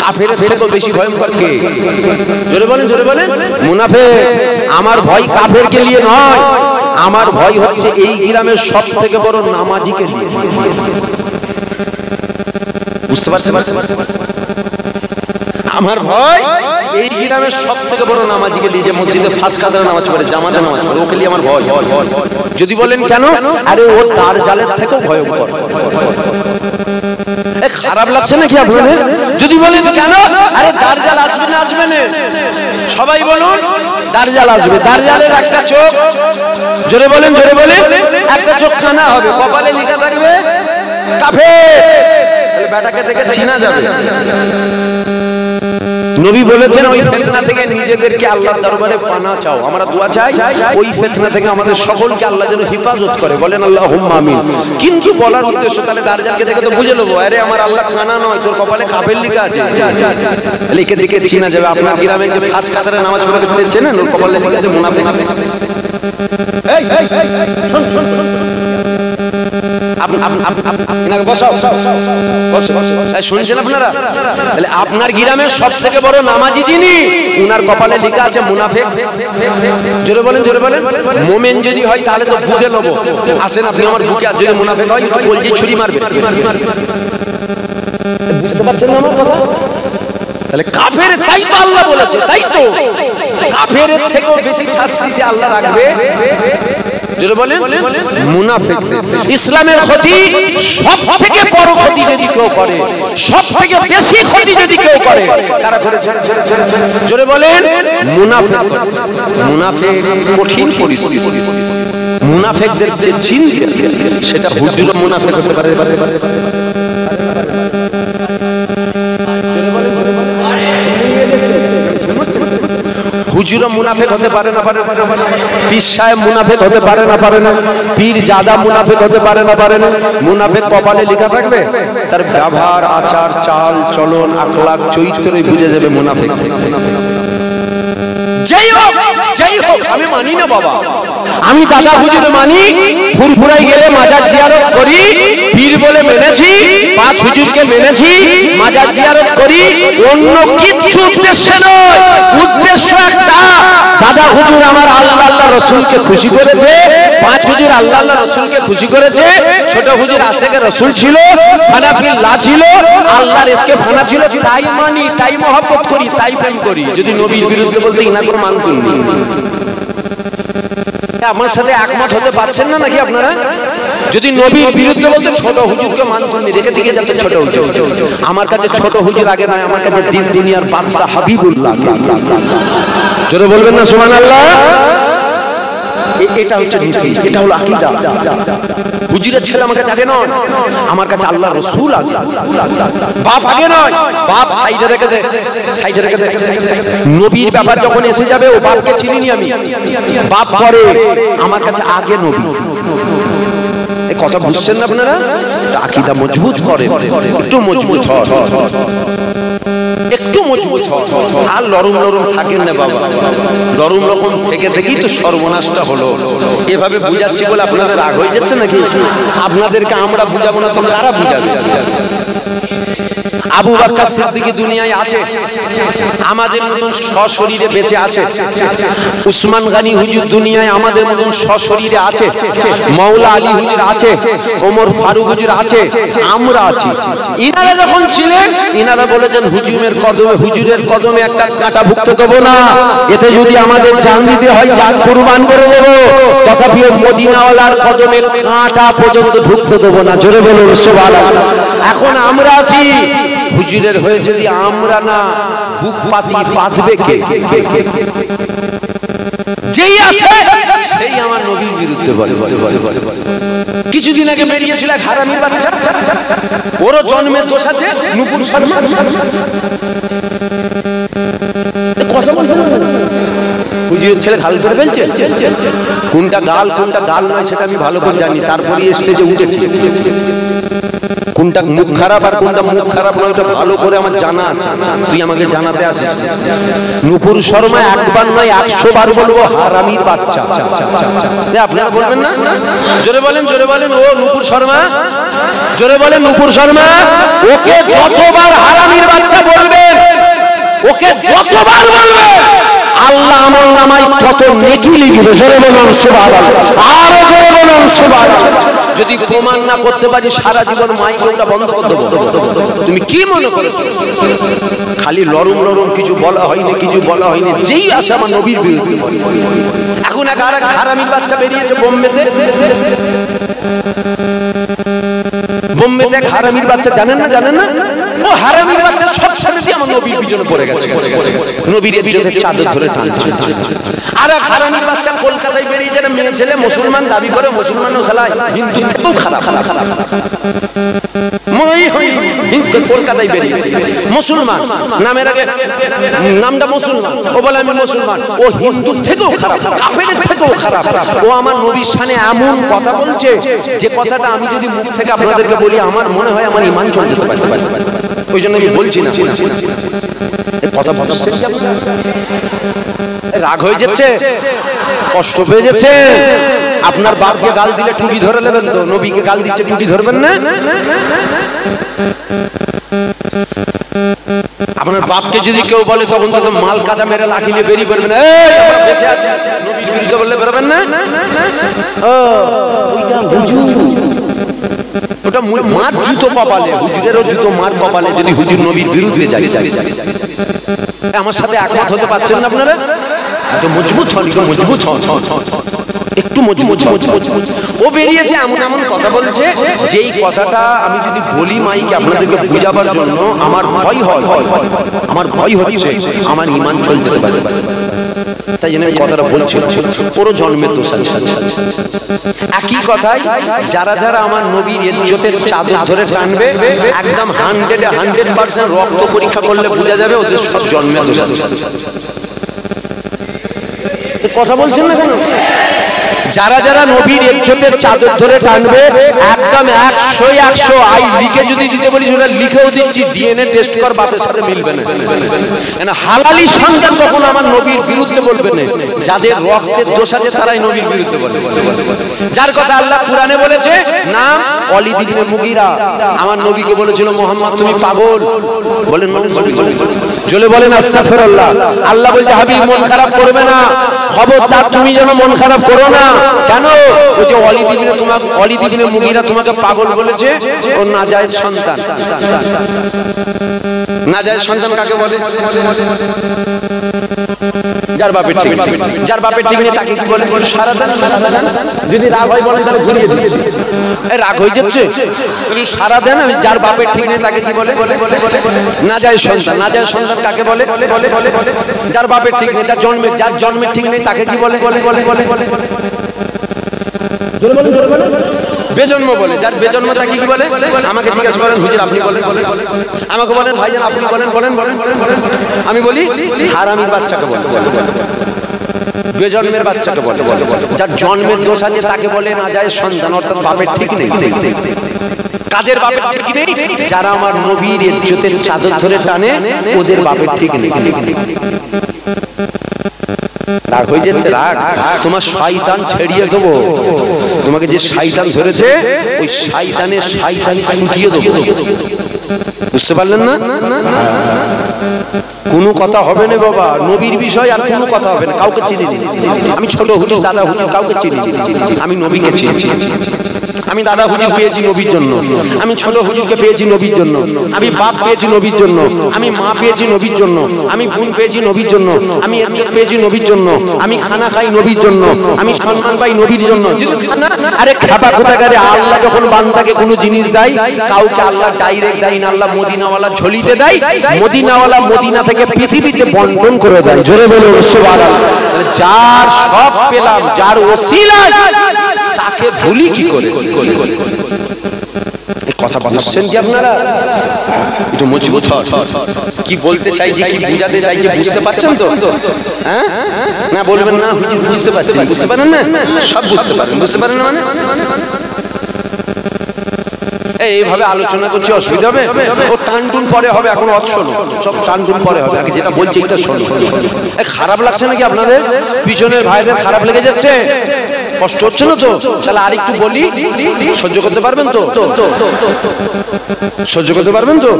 কাফেরের থেকেও বেশি ভয়ঙ্কর কে? জোরে বলেন, জোরে বলেন। মুনাফিক। আমার ভয় কাফেরকে নিয়ে নয়, আমার ভয় হচ্ছে এই গ্রামের সব থেকে বড় নামাজিকে নিয়ে। বুঝতে পারছেন? আমার ভয় এই গ্রামের সব থেকে বড় নামাজিকে নিয়ে, যে মসজিদে ফাঁস কাতারে নামাজ পড়ে, জামাতে নামাজ পড়ে, ওকে নিয়ে আমার ভয়। যদি বলেন কেন? আরে ও তার জালের থেকেও ভয়ঙ্কর। খারাপ লাগছে নাকি আপনাদের? যদি বলেন কেন? আরে দারজাল আসবে না, আসবে না, সবাই বলুন দারজাল আসবে। দারজালের একটা চোখ, জোরে বলেন, জোরে বলেন, একটা চোখ কানা হবে, কপালে লেখা থাকবে কাফের। তাহলে বেটাকে দেখে চিনা যাবে। নবী বলেছেন ওই ফিতনা থেকে নিজেদেরকে আল্লাহর দরবারে পানা চাও। আমরা দোয়া চাই ওই ফিতনা থেকে আমাদের সকলকে আল্লাহ যেন হেফাজত করে। বলেন আল্লাহুম্মা আমিন। কিন্তু বলার উদ্দেশ্য, তাহলে দারজালকে দেখে তো বুঝে নেবো, আরে আমার আল্লাহ কানা নয়, তোর কপালে কাফের লেখা আছে, লিখে দিকে চিনা যাবে। আপনার গ্রামে যে ফাঁস কাতারে নামাজ পড়ে চেনেন, ওর কপালে লেখা আছে মুনাফিক। এই শুন শুন শুন, শুনছেন আপনারা? তাহলে আপনার গ্রামের সব থেকে বড় নামাজি যিনি, উনার কপালে লেখা আছে মুনাফিক। জোরে বলেন, জোরে বলেন। মোমেন যদি হয় তাহলে তো বুঝে নেবো। আসেন আপনি আমার বুকে, আর যদি মুনাফিক হয় কলজি ছুরি মারবে। বুঝতে পারছেন না আমার কথা? তাহলে কাফের, তাই তো আল্লাহ বলেছে, তাই তো কাফের থেকেও বেশি শাস্তি যে আল্লাহ রাখবে, জোরে বলেন, মুনাফিকদের। ইসলামের ক্ষতি সব থেকে বড় ক্ষতি যদি কেউ করে, সব থেকে বেশি ক্ষতি যদি কেউ করে, তারা করেছে, জোরে বলেন, মুনাফিক। মুনাফিক কঠিন পরিস্থিতি। মুনাফিকদের যে চিন্তা, সেটা হুজুরও মুনাফিক হতে পারে। হুজুরও মুনাফিক হতে পারে না, পীর সাহেব মুনাফিক হতে পারে না, পীর জাদা মুনাফিক হতে পারে না। মুনাফিক কপালে লেখা থাকবে, তার ব্যবহার, আচার, চাল চলন, আখলাক, চরিত্রই বুঝে যাবে মুনাফিক। যাই হোক, আমি মানি না বাবা, আমি দাদা হুজুর মানি, ফুরফুরাই গেলে মাজার জিয়ারত করি, পীর বলে মেনেছি, 5 হুজুরকে মেনেছি, মাজার জিয়ারত করি, অন্য কিচ্ছু উদ্দেশ্য নয়। উদ্দেশ্য একটা, দাদা হুজুর আমার আল্লাহ আল্লাহ রসুলকে খুশি করেছে, 5 হুজুর আল্লাহ আল্লাহ রসুলকে খুশি করেছে, ছোট হুজুর আশেকে রসুল ছিল, ফানাফিল্লাহ ছিল, আল্লাহর ইসকে ফানা ছিল, তাই মানি, তাই মহব্বত করি, তাই প্রেম করি। যদি নবীর বিরুদ্ধে বলতে ইনাকে মানতেন না। আমার সাথে একমত হতে পারছেন না নাকি আপনারা? যদি নবীর বিরুদ্ধে বলতে ছোট হুজুরকে মানতেন, রেখে দিকে যাতে ছোট হুজুর। আমার কাছে ছোট হুজুর আগে নয়, আমার কাছে দিন দুনিয়ার বাদশা হাবিবুল্লাহ। জোরে বলবেন না সুবহানাল্লাহ। এটা হচ্ছে নীতি, এটা হলো আকীদা। হুজুরের ছেলে আমার কাছে আগে নয়, আমার কাছে আল্লাহ রাসূল আগে। বাপ আগে নয়, বাপ সাইডে রেখে দে, সাইডে রেখে দে। নবীর ব্যাপার যখন এসে যাবে, ও বাপকে চিনিনি আমি, বাপ পরে, আমার কাছে আগে নবী। এই কথা বুঝছেন না আপনারা? আকীদা মজবুত করে, একটু মজবুত হয়, একটু মজবুত হয়, আর নরম নরম থাকেন না বাবা। নরম রকম থেকে থেকেই তো সর্বনাশটা হলো। এভাবে বুঝাচ্ছি বলে আপনাদের রাগ হয়ে যাচ্ছে নাকি? আপনাদেরকে আমরা বুঝাবো না তো কারা বুঝাবে? আবু বকর সিদ্দিক দুনিয়ায় আছে, আমাদের মতন সশরীরে বেঁচে আছে। উসমান গনি হুজুর দুনিয়ায় আমাদের মতন সশরীরে আছে। মাওলা আলী হুজুর আছে, ওমর ফারুক হুজুর আছে, আমরা আছি। ইনারা যখন ছিলেন, ইনারা বলেছেন হুজুরের কদমে একটা কাঁটা ভুগতে দেবো না, এতে যদি আমাদের জান দিতে হয় জান কুরবান করে দেবো, তথাপিও মদিনাওয়ালার কদমে কাঁটা পর্যন্ত ঢুকতে দেবো না। জোরে বলুন সুবহানাল্লাহ। এখন আমরা আছি, হুজুরের হয়ে যদি আমরা না বুক পাতি, বাঁধবে কে? যেই আসে সেই আমার নবীর বিরুদ্ধে বলে। কিছুদিন আগে বেরিয়েছিল এক হারামির বাচ্চা, ওরও জন্মের দোষ আছে, নুপুর শর্মা। কথা বলছে হুজুরের ছেলে গাল করে ফেলছে, কোনটা গাল কোনটা গাল নয় সেটা আমি ভালো করে জানি, তারপরে স্টেজে উঠেছি। কোনটা মুখ খারাপ আর কোনটা মুখ খারাপ নয় ওটা ভালো করে আমার জানা আছে, তুই আমাকে জানাতে আসিস। নুপুর শর্মা একবার নয় 100 বার বলবো হারামির বাচ্চা। আপনারা বলবেন না? জোরে বলেন, জোরে বলেন। ও নুপুর শর্মা, জোরে বলেন নুপুর শর্মা। ওকে যতবার হারামির বাচ্চা বলবেন, ওকে যতবার বলবেন, আল্লাহ আমল নামায় কত নেকি লিখবে। জোরে বলুন সুবহানাল্লাহ, আরো জোরে বলুন সুবহানাল্লাহ। যদি প্রমাণ না করতে পারি সারা জীবন মাইকটা বন্ধ করে দেবো। তুমি কি মনে করো? খালি লরম লরম কিছু বলা হয়নি, কিছু বলা হয়নি, যেই আসে আমার নবীর বিরুদ্ধে। এখন এক হারামির বাচ্চা বেরিয়েছে বোম্বেতে, বোম্বেতে এক হারামির বাচ্চা, জানেন না? জানেন না? ও হারামির বাচ্চা সব ছেড়ে দিয়ে আমার নবীর পিছনে পড়ে গেছে, নবীর ইজ্জতের চাদর ধরে টানছে। আর এক হারামির বাচ্চা কলকাতায় বেরিয়েছে, মেয়ে ছেলে মুসলমান দাবি করে, মুসলমানও সালায়, হিন্দু থেকেও খারাপ। কলকাতায় বেরিয়েছে মুসলমান, নামের আগে নামটা মুসলমান, ও বলে আমি মুসলমান। ও হিন্দুর থেকেও খারাপ, কাফেরের থেকেও খারাপ। ও আমার নবীর শানে এমন কথা বলছে যে কথাটা আমি যদি মুখ থেকে আপনাদেরকে বলি, আমার মনে হয় আমার ঈমান চলে যেতে পারে। ওই জন্য আমি বলছি না। কথা রাগ হয়ে যাচ্ছে, কষ্ট পেয়ে যাচ্ছে। আপনার বাপকে গাল দিলে টুপি ধরে নেবেন তো, নবীকে গাল দিচ্ছে টুপি ধরবেন না? আপনার বাপকে যদি কেউ বলে তখন তো মাল কাঁচা মেরে লাঠি নিয়ে বেরিয়ে পড়বেন, বেঁচে আছে নবীর বিরুদ্ধে বললে বেরোবেন না? ওইটা হুজুর, ওটা মার জুতো কপালে, হুজুরেরও জুতো মার কপালে যদি হুজুর নবীর বিরুদ্ধে যায়। আমার সাথে একমত হতে পারছেন না আপনারা? একটু মজবুত হন, একটু মজবুত হন, একটু মজবুত। ও বেরিয়েছে এমন এমন কথা বলছে, যেই কথাটা আমি যদি বলি মাইকে আপনাদেরকে বুঝাবার জন্য আমার ভয় হয়, আমার ভয় হচ্ছে আমার ঈমান চলে যেতে পারে। তাই জন্য কথাটা বলছি, ওরও জন্মের দোষ আছে। একই কথাই যারা যারা আমার নবীর ইজ্জতের চাদর ধরে টানবে, একদম 100% রক্ত পরীক্ষা করলে বোঝা যাবে ওদের সব জন্মের দোষ আছে। কথা বলছেন না কেন? যারা যারা নবীর ইজ্জতের চাদর ধরে টানবে একদম 100 আই লিখে যদি দিতে বলি সেটা লিখেও দিচ্ছি, ডিএনএ টেস্ট কর, বাপের সাথে মিলবে না। হালালি সন্তান কখনো আমার নবীর বিরুদ্ধে বলবে না। যাদের রক্তের দোষ আছে তারাই নবীর বিরুদ্ধে বলবে। যার কথা আল্লাহ কুরআনে বলেছে, নাম ওয়ালিদ ইবনে মুগীরা, আমার নবীকে বলেছিল মুহাম্মদ তুমি পাগল। বলেন জোরে বলেন আস্তাগফিরুল্লাহ। আল্লাহ বলছে হাবিব মন খারাপ করবে না, খবরদার তুমি যেন মন খারাপ করো না। কেন? ওই যে ওয়ালিদ ইবনে মুগীরা তোমাকে পাগল বলেছে, ও নাজায়েজ সন্তান। নাজায়েজ সন্তান কাকে বলে? যার বাপের ঠিক নেই, যার বাপের ঠিক নেই তাকে কি বলে? সারা দেন। যদি রাগ হয় বলেন তাহলে ঘুরিয়ে দিন। রাগ হয়ে যাচ্ছে সারা দেন। যার বাপের ঠিক নেই তাকে কি বলে? নাজায়েজ সন্তান। নাজায়েজ সন্তান কাকে বলে? যার বাপের ঠিক নেই, যার জন্মের ঠিক নেই তাকে কি বলে? বেজন্ম বলে। যার বেজন্ম তাকে কি বলে? আমাকে জিজ্ঞাসা করেন হুজুর আপনি বলেন, আমাকে বলেন ভাইজান আপনি বলেন। আমি বলি হারামির বাচ্চাকে বলে, বেজন্মের বাচ্চাকে বলে। যার জন্মের দোষ আছে তাকে বলে নাজায়েজ সন্তান, অর্থাৎ বাপের ঠিক নেই। কাদের বাপের ঠিক নেই? যারা আমার নবীর ইজ্জতের চাদর ধরে টানে ওদের বাপের ঠিক নেই। রাগ হয়ে যাচ্ছে? রাগ তোমার শয়তান ছেড়িয়ে দেবো। তোমাকে যে শয়তান ধরেছে ওই শয়তানের শয়তানি ছুটিয়ে দেবো। বুঝতে পারলেন না? কোনো কথা হবে না বাবা, নবীর বিষয় আর কোনো কথা হবে না। কাউকে চিনি আমি, ছোট হুজুর দাদা হুজুর কাউকে চিনি, আমি নবীকে চিনি। আমি দাদা হুজুর পেয়েছি নবীর জন্য, আমি ছোট হুজুরকে পেয়েছি নবীর জন্য, আমি বাপ পেয়েছি নবীর জন্য, আমি মা পেয়েছি নবীর জন্য, আমি বোন পেয়েছি নবীর জন্য, আমি ইজ্জত পেয়েছি নবীর জন্য, আমি খানা খাই নবীর জন্য, আমি সম্মান পাই নবীর জন্য। আরে খাতা কোথাকারে আল্লাহ যখন বান্দাকে কোনো জিনিস দেয়, কাউকে আল্লাহ ডাইরেক্ট দেয় না, আল্লাহ মদিনাওয়ালা ঝলিতে দেয়। মদিনাওয়ালা মদিনা থেকে পৃথিবীতে বন্টন করে দেয়। জোরে বলুন সুবহানাল্লাহ। যার সব পেলাম, যার ওসিলায় তাকে ভুলি কি করে? কথা বুঝছেন কি আপনারা? একটু মজবুত কি বলতে চাইছি, কি বুঝাতে চাইছি বুঝতে পারছেন তো? হ্যাঁ না বলবেন না হুজুর বুঝতে পারছেন? বুঝতে পারেন না? সব বুঝতে পারেন। বুঝতে পারেন না মানে? এইভাবে আলোচনা করছি অসুবিধা হবে? ও টানটুন পরে হবে, এখন শোনো, সব টানটুন পরে হবে। আগে যেটা বলছি এটা শোনো। খারাপ লাগছে নাকি আপনাদের? পিছনের ভাইদের খারাপ লেগে যাচ্ছে? কষ্ট হচ্ছে না তো? তাহলে আর একটু বলি, সহ্য করতে পারবেন তো? সহ্য করতে পারবেন তো?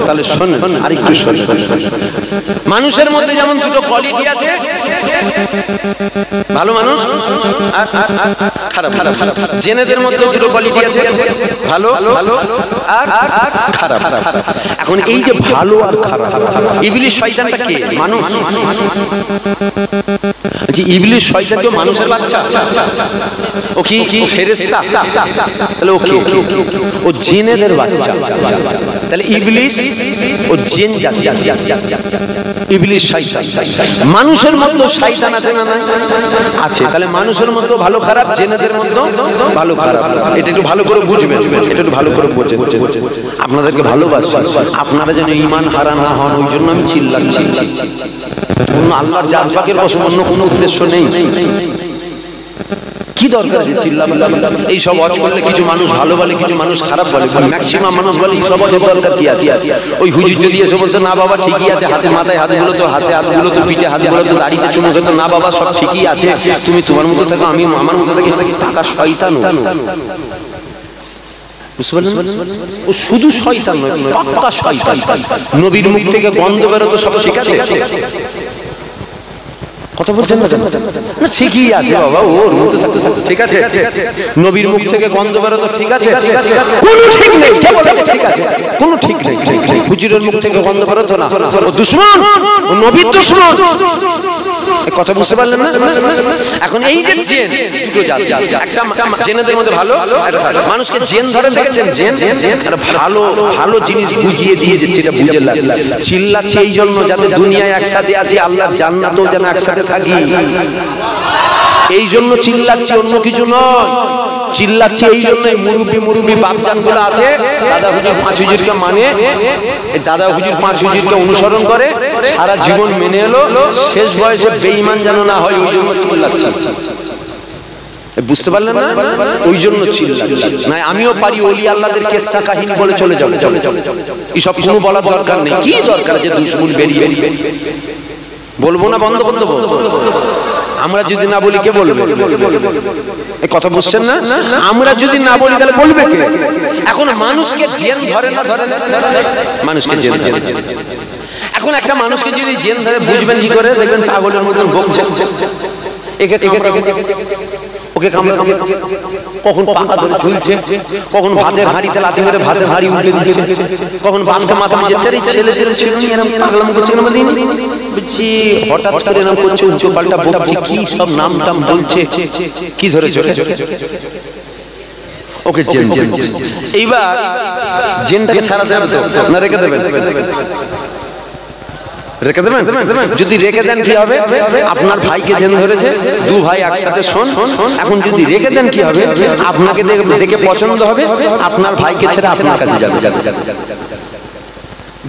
তাহলে শোনেন, আর একটু শোনেন। মানুষের মধ্যে যেমন দুটো কোয়ালিটি আছে, ভালো মানুষ আর খারাপ। জেনেদের মধ্যে দুটো কোয়ালিটি আছে, ভালো আর খারাপ। এখন এই যে ভালো আর খারাপ, ইবলিস শয়তানটা কে? মানুষ। ইবলিস শয়তান তো মানুষের বাচ্চা? ও কি ফেরেশতা? তাহলে ও কি? ও জিনেদের বাচ্চা। তাহলে ইবলিস ও জিন জাতি। ইবলিস শয়তান। মানুষের মধ্যে শয়তান আছে না? আছে। তাহলে মানুষের মধ্যে ভালো খারাপ, জিনেদের মধ্যে ভালো খারাপ। এটা একটু ভালো করে বুঝবেন, এটা একটু ভালো করে বুঝেন। আপনাদেরকে ভালোবাসি, আপনারা যেন ঈমান হারা না হন, ওই জন্য আমি চিল্লাচ্ছি। আল্লাহর জাত পাকের বশে অন্য কোনো উদ্দেশ্য নেই। কি দরকার আছে চিল্লাবেন? এই সব ওয়াজ করলে কিছু মানুষ ভালো বলে, কিছু মানুষ খারাপ বলে, ম্যাক্সিমাম মানুষ বলে এই সব ওয়াজের দরকার কি আছে? ওই হুজুর যদি এসে বলতো না বাবা ঠিকই আছে, হাতের মাথায় হাতগুলো তো, হাতগুলো তো পিঠে, হাতগুলো তো দাড়িতে চুমু খেতো, না বাবা সব ঠিকই আছে, তুমি তোমার মতো থাকো, আমি আমার মতো থাকি, টাকা শয়তান। ও শুধু শয়তান নয়, পাক্কা শয়তান। নবীর মুখ থেকে গন্ধ বেরোতো সব ঠিক আছে? কথা বলছেন না? ঠিকই আছে বাবা, ওর মতো থাকতে ঠিক আছে। নবীর মুখ থেকে গন্ধ বেরোতো ঠিক আছে? কোনো ঠিক নেই। ঠিক আছে, কোনো ঠিক নেই। হুজুরের মুখ থেকে গন্ধ বেরোতো না, ও দুশমন, ও নবীর দুশমন। কথা বুঝতে পারলেন না? এখন এই যে জেন, দুটো জাত, একটা জেনেদের মধ্যে ভালো, মানুষকে জেন ধরে দেখেছেন? জেন ভালো ভালো জিনিস বুঝিয়ে দিয়ে যাচ্ছে, এটা বুঝে চিল্লাচ্ছে এই জন্য যাতে দুনিয়ায় একসাথে আছি, আল্লাহ জান্নাতেও যেন একসাথে থাকি, এই জন্য চিল্লাচ্ছি, অন্য কিছু নয়। চিল্লাচ্ছি এই জন্য মুরব্বী বাপজান গুলো আছে, দাদা হুজুর পাঁচ হুজুরকে মানে, দাদা হুজুর পাঁচ হুজুরকে অনুসরণ করে সারা জীবন মেনে এলো, শেষ বয়সে বেঈমান যেন না হয়, ওই জন্য চিল্লাচ্ছি। বুঝতে পারলেন না? ওই জন্য চিল্লাচ্ছি। না আমিও পারি ওলি আল্লাহদের কিসসা কাহিনী বলে চলে যাবে, এসব কোনো বলার দরকার নেই। কি দরকার যে দুশমন বেরিয়ে বলবো না, বন্ধ করতে বলবো। আমরা যদি না বলি কে বলবে? এই কথা বুঝছেন না? আমরা যদি না বলি তাহলে বলবে কে? এখন মানুষকে জেন ধরে না, ধরে না, মানুষকে জেন ধরে। এখন একটা মানুষকে যদি জেন ধরে বুঝবেন কি করে? দেখবেন পাগলের মতন বকছে, ওকে কখন পাকা ধরে ঝুলছে, কখন ভাতের হাঁড়িতে লাথি মেরে ভাতের হাঁড়ি উল্টে দিচ্ছে, কখন বানকে মাথা দিচ্ছে। ছেলে ছেলে ছেলে এরকম পাগলাম করছে, বুঝছি হঠাৎ করে নাম করছে, উঁচু পাল্টা বকছে, কি সব নাম টাম বলছে, কি ধরে চলে ওকে জেন। এইবার জেনটাকে ছাড়াতে হবে তো না রেখে দেবেন? রেখে দেবেন। যদি রেখে দেন কি হবে? আপনার ভাইকে জেন ধরেছে, দু ভাই একসাথে শোন। এখন যদি রেখে দেন কি হবে? আপনাকে দেখে পছন্দ হবে, আপনার ভাইকে ছেড়ে আপনার কাছে যাবে।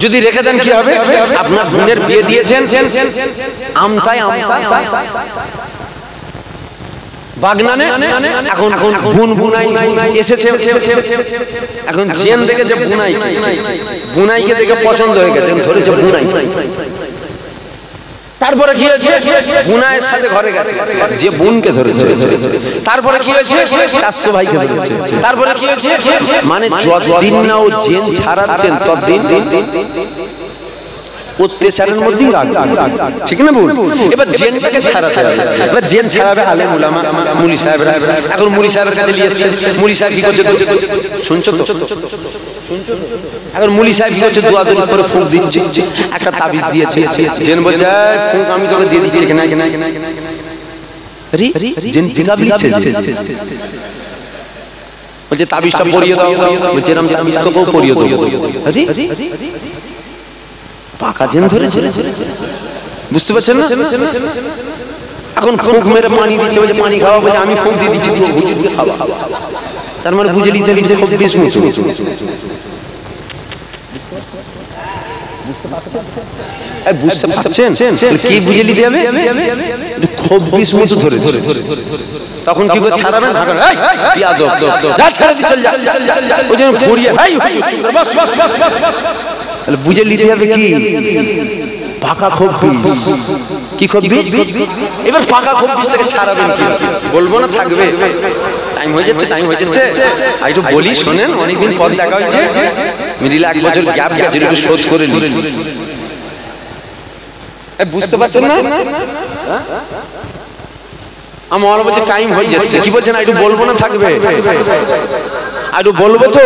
যদি রেখে দেন কি হবে? আপনার বোনের বিয়ে দিয়েছেন, আমতায় বাগনানে, এখন বুন বুনাই এসেছে, এখন জেন দেখে যে বুনাইকে দেখে পছন্দ হয়ে গেছে, ধরেছে বুনাই। তারপরে কি হয়েছে? বুনাইয়ের সাথে ঘরে গেছে, যে বোনকে ধরেছে। তারপরে কি হয়েছে? 400 ভাইকে ধরেছে। তারপরে কি হয়েছে? মানে যতদিন না ও জেন ছাড়াচ্ছেন ততদিন অত্যাচারের মধ্যেই রাখবে, ঠিক না বল? এবার জেনটাকে ছাড়াতে হবে। এবার জেন ছাড়াবে আলেম উলামা, মুলি সাহেবরা। এখন মুলি সাহেবের কাছে নিয়ে এসেছে, মুলি সাহেব কি করছে? শুনছো তো? এখন মুলি সাহেব কি করছে? দোয়াদুরি করে ফুঁক দিচ্ছে, একটা তাবিজ দিয়েছে। জেন বলছে ফুঁক আমি তোকে দিয়ে দিচ্ছি, কেনা জেন জিগাব লিখছে, বলছে তাবিজটা পরিয়ে দাও, বলছে এরকম তাবিজ তোকেও পরিয়ে দেবো। আরে পাকা জেন ধরে, বুঝতে পারছেন না? এখন ফুঁক মেরে পানি দিচ্ছে, বলছে পানি খাওয়া, বলছে আমি ফুঁক দিয়ে দিচ্ছি, হুজুরকে খাওয়া। তার মানে বুঝে নিতে নিতে খুব বেশ মতো বুঝতে পারছেন? কি বুঝে নিতে হবে? খুব বেশ মতো ধরে তখন কি করে ছাড়াবেন? বুঝে নিতে হবে কি পাকা খুব কি খুব বিষ। এবার পাকা খুব বিষটাকে ছাড়াবেন কি? বলবো না, থাকবে? টাইম হয়ে যাচ্ছে, একটু বলি শোনেন। অনেকদিন পর দেখা হয়েছে, মিডিলে 1 বছর গ্যাপ গেছে, একটু শোধ করে নিন। বুঝতে পারছেন না? আমার বলছে টাইম হয়ে যাচ্ছে। কি বলছেন? একটু বলবো না, থাকবে? একটু বলবো তো,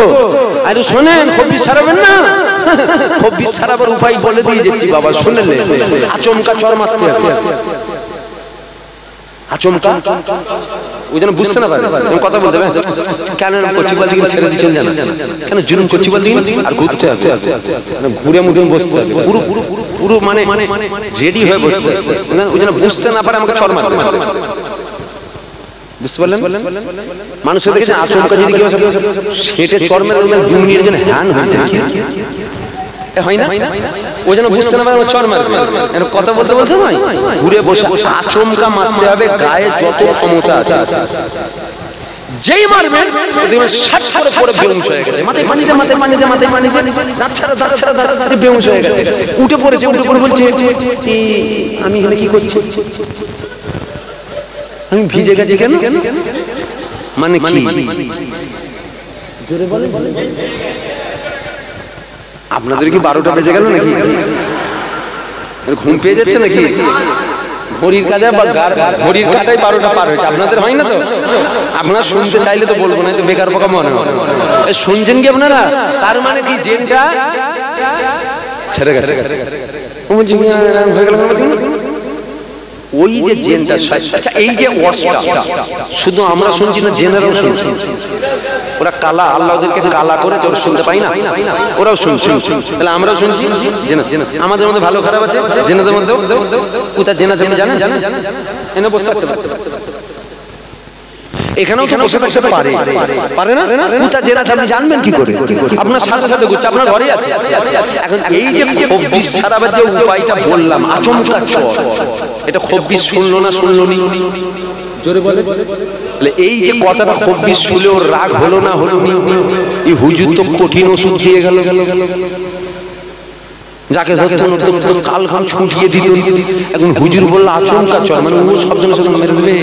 একটু শোনেন। খুব বিষ ছাড়াবেন না? খুব বিষ ছাড়াবার উপায় বলে দিয়ে যাচ্ছি বাবা, শুনলে আচমকা চর মারতে আছে, আচমকা ওই জন্য বুঝতে না পারে কথা বলতে হবে। কেন করছি বলতে গেলে ছেড়ে দিয়ে চলে যান, কেন জুলুম করছি বলতে গেলে আর ঘুরতে আছে, ঘুরে মুখে বসতে আছে, পুরো পুরো মানে রেডি হয়ে বসতে আছে। ওই জন্য বুঝতে না পারে আমাকে চর মারতে। বুঝতে পারলেন? মানুষের দেখেছেন আচমকা যদি কেউ সেটে চর মেরে দুনিয়ার জন্য হ্যান হয় না, ওই জন্য বুঝতে না পারে চর মারবে। কথা বলতে বলতে নয়, ঘুরে বসে আচমকা মারতে হবে, গায়ে যত ক্ষমতা আছে। যেই মারবেন ষাট করে পড়ে বেহুশ হয়ে গেছে, মাথায় পানি দে, মাথায় পানি দে, মাথায় পানি দে, দাঁত ছাড়া বেহুশ হয়ে গেছে। উঠে পড়েছে, উঠে পড়ে বলছে আমি এখানে কি করছি? আমি ভিজে গেছি কেন? মানে কি? জোরে বলেন। আপনাদের কি 12টা বেজে গেল নাকি? ঘুম পেয়ে যাচ্ছে নাকি? ঘড়ির কাজে ঘড়ির কাটাই 12টা পার হয়েছে। আপনাদের হয় না তো? আপনারা শুনতে চাইলে তো বলবো না, তো বেকার পোকা মনে হয়। শুনছেন কি আপনারা? তার মানে কি জেনটা ছেড়ে গেছে। ওই যে জেনটা, আচ্ছা এই যে ওয়াজটা শুধু আমরা শুনছি না, জেনারেল শুনছি। ওরা কালা, আল্লাহ ওদেরকে কালা করেছে, ওরা শুনতে পাই না, ওরাও শুনছে। তাহলে আমরাও শুনছি। আমাদের মধ্যে ভালো খারাপ আছে, জেনাদের মধ্যে কোথা জেনা জেনে জানেন? এনে বসে থাকতে পারে, এখানেও তো বসে থাকতে পারে না? কোথা জেনা আপনি জানবেন কি করে? আপনার সাথে সাথে ঘুরছে, আপনার ঘরে আছে। এখন এই যে খুব বিষ ছাড়াবার যে উপায়টা বললাম, আচমকা চর, এটা খুব বিষ শুনলো না, শুনলো নি? জোরে বলে এই যে কথাটা খব্বিস শুনে ওর রাগ হলো না হলো নি, এই হুজুর তো কঠিন ওষুধ দিয়ে গেল, যাকে ধরতো কাল খান ছুটিয়ে দিত। এখন হুজুর বললো আচমকা চল, মানে ও সব জনের সাথে মেরে দেবে।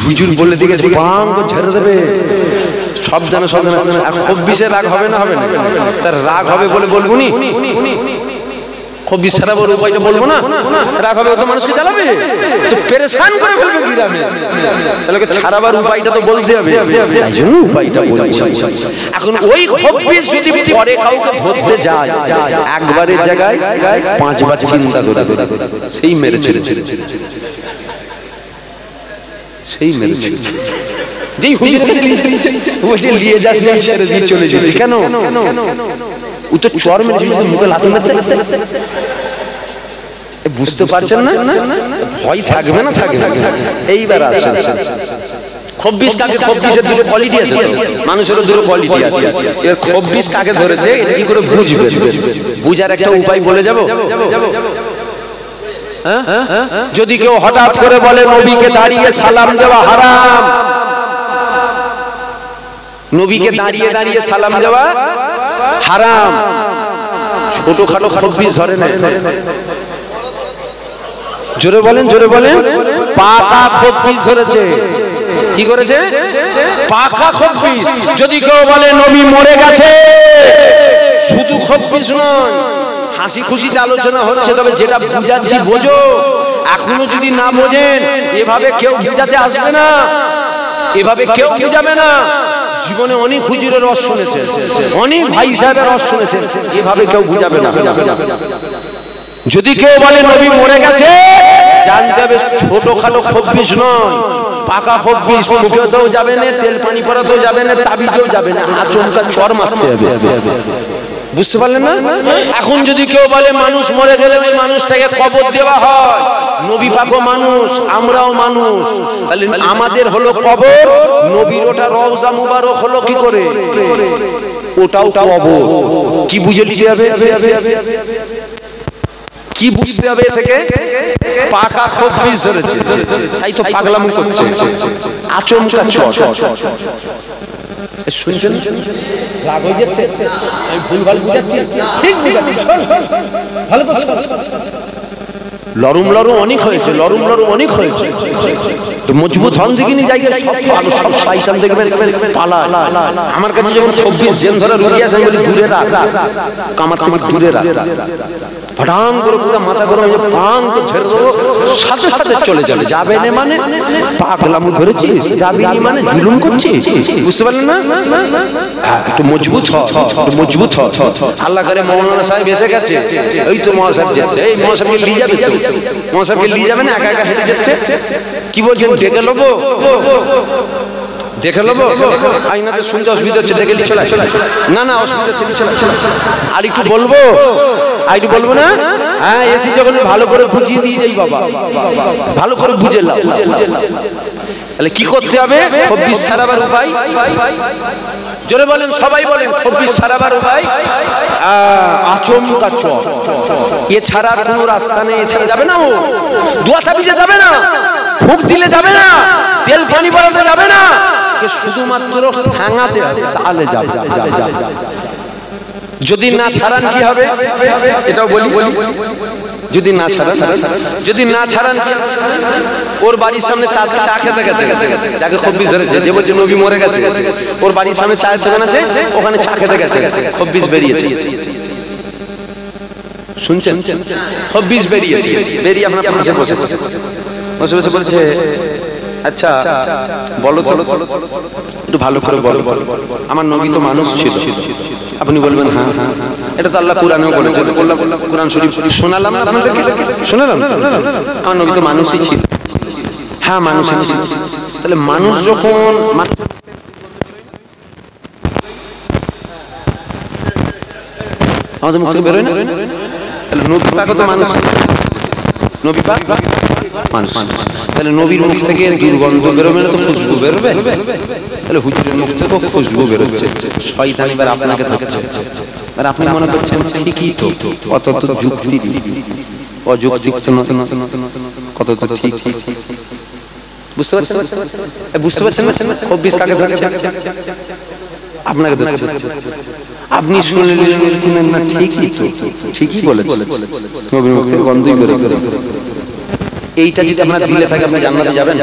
হুজুর বলে দিকে বাং ঝেড়ে দেবে, সব জানে সব জানে। আর খব্বিসের রাগ হবে না, হবে না, তার রাগ হবে বলে বলবো নি, খব্বিস ছাড়াবার উপায়টা বলবো না, রাগ হবে তো মানুষকে জ্বালাবে, তো পেরেশান করে ফেলবে গ্রামে, তাহলে ছাড়াবার উপায়টা তো বলতে হবে, তাই জন্য উপায়টা বলছি। এখন ওই খব্বিস যদি পরে কাউকে ধরতে যায়, একবারের জায়গায় 5 বার চিন্তা করে সেই মেরেছিল, সেই মেরেছিল। যেই হুজুর বলছে নিয়ে যাস না, ছেড়ে দিয়ে চলে যাচ্ছে, কেন? ও তো চর মেরেছিল, মুখে লাথি মারতে, বুঝতে পারছেন না? ভয় থাকবে না, থাকবে। এইবার আসে খব্বিস কাকে, খব্বিসের দুটো কোয়ালিটি আছে, মানুষেরও দুটো কোয়ালিটি আছে। এর খব্বিস কাকে ধরেছে এটা কি করে বুঝবে? বুঝার একটা উপায় বলে যাব। যদি কেউ হঠাৎ করে বলে নবীকে দাঁড়িয়ে সালাম দেওয়া হারাম, নবীকে দাঁড়িয়ে দাঁড়িয়ে সালাম দেওয়া হারাম, ছোটখাটো খব্বিস ধরে না, জোরে বলেন, জোরে বলেন, পাকা খব্বিস ধরেছে। কি করেছে? পাকা খব্বিস। যদি কেউ বলে নবী মরে গেছে, শুধু খব্বিস নয়, হাসি খুশিতে আলোচনা হচ্ছে, তবে যেটা বুঝাচ্ছি বোঝো। এখনো যদি না বোঝেন, এভাবে কেউ বুঝাতে আসবে না, এভাবে কেউ বুঝাবে না। জীবনে অনেক হুজুরের রস শুনেছে, অনেক ভাই সাহেবের রস শুনেছে, এভাবে কেউ বুঝাবে না। যদি কেউ বলে নবী মরে গেছে, জানতে হবে ছোটখাটো খব্বিস নয়, পাকা খব্বিস। মুখেও যাবে না, তেল পানি পরাতেও যাবে না, তাবিজেও যাবে না, আচমকা চর মারতে হবে। বুঝতে পারলেন না? এখন যদি কেউ বলে মানুষ মরে গেলে ওই মানুষটাকে কবর দেওয়া হয়, নবী পাকও মানুষ, আমরাও মানুষ, তাহলে আমাদের হলো কবর, নবীর ওটা রওজা মুবারক হলো কি করে? ওটাও কবর। কি বুঝে নিতে হবে? কি বুঝতে হবে থেকে? পাকা খব্বিস ধরেছে, তাই তো পাগলামো করছে, আচমকা চর। শুনছেন? রাগ হয়ে যাচ্ছে, আমি ভুলভাল বুঝাচ্ছি, ঠিক বুঝাচ্ছি, ভালো করে লরম লরম অনেক হয়েছে, লরম লরম অনেক হয়েছে, তো মজবুত হন দিকে নিয়ে জায়গায় সব ভালো, সব শয়তান দেখবেন পালা। আমার কাছে যখন খব্বিস জেন ধরে রুগী আছে, আমি বলি দূরে রাখ, কামার থেকে দূরে রাখ, ফটাং করে পুরো মাথা গরম হয়ে পাং করে ছেড়ে দেবো, সাথে সাথে চলে যাবে। যাবে না মানে পাগলামো ধরেছিস, যাবি না মানে জুলুম করছিস, বুঝতে পারলেন না? একটু মজবুত হ, একটু মজবুত হ। আল্লাহ করে মৌলানা সাহেব এসে গেছে, এই তো মহাসাহেব যাচ্ছে, এই মহাসাহেবকে নিয়ে যাবে তো, মহাসাহেবকে নিয়ে যাবে না, একা একা হেঁটে যাচ্ছে। কি বলছেন? ডেকে নেবো, দেখে নেবো, আইনাতে শুনতে অসুবিধা হচ্ছে, দেখে চলে না, না অসুবিধা হচ্ছে, চলে। আর একটু বলবো, আর একটু বলবো না? হ্যাঁ, এসি যখন ভালো করে বুঝিয়ে দিয়ে যাই বাবা, ভালো করে বুঝে লাও। তাহলে কি করতে হবে? খব্বিস ছাড়াবার উপায় জোরে বলেন, সবাই বলেন, খব্বিস ছাড়াবার উপায় আচমকা চর। এছাড়া কোনো রাস্তা নেই, এছাড়া যাবে না, ও দোয়া তাবিজে যাবে না, ফুঁক দিলে যাবে না, তেল পানি পরাতে যাবে না, শুধুমাত্র ভাঙাতে হবে, তাহলে যাবে। যদি না ছাড়ান কি হবে? এটাও বলি, যদি না ছাড়ান, যদি না ছাড়ান, ওর বাড়ির সামনে চা খেতে গেছে, যাকে খব্বিস ধরেছে, যে বলছে নবী মরে গেছে, ওর বাড়ির সামনে চায়ের দোকান আছে, ওখানে চা খেতে গেছে, খব্বিস বেরিয়েছে, শুনছেন? খব্বিস বেরিয়েছে, বেরিয়ে আপনার পাশে বসে বসে বলছে, আচ্ছা বলো তো, একটু ভালো করে বলো, আমার নবী তো মানুষ ছিল। আপনি বলবেন হ্যাঁ, এটা তো আল্লাহ কুরআনেও বলেছে, তো বললাম কুরআন শরীফ শোনালাম না আপনাদেরকে, শোনালাম, আমার নবী তো মানুষই ছিল। হ্যাঁ, মানুষই ছিল। তাহলে মানুষ যখন আমাদের মুখ থেকে বেরোয় না, তাহলে নবী পাকও তো মানুষ, নবী পাক মানুষ, তাহলে নবীর মুখ থেকে দুর্গন্ধ বেরোবে না, তো খুশবু বেরোবে, তাহলে হুজুরের মুখ থেকে খুশবু বেরোচ্ছে, শয়তান এবার আপনাকে থাকছে, আর আপনি মনে করছেন ঠিকই তো, কত তো যুক্তি অযৌক্তিক, কত তো ঠিক। বুঝতে পারছেন? বুঝতে পারছেন না? খব্বিস কাকে ধরছে? আপনাকে ধরছে। আপনি শুনলেন না, ঠিকই তো, ঠিকই বলেছেন, নবীর মুখ থেকে গন্ধই বেরোতে। এইটা যদি আপনার দিলে থাকে আপনি জান্নাতে যাবেন?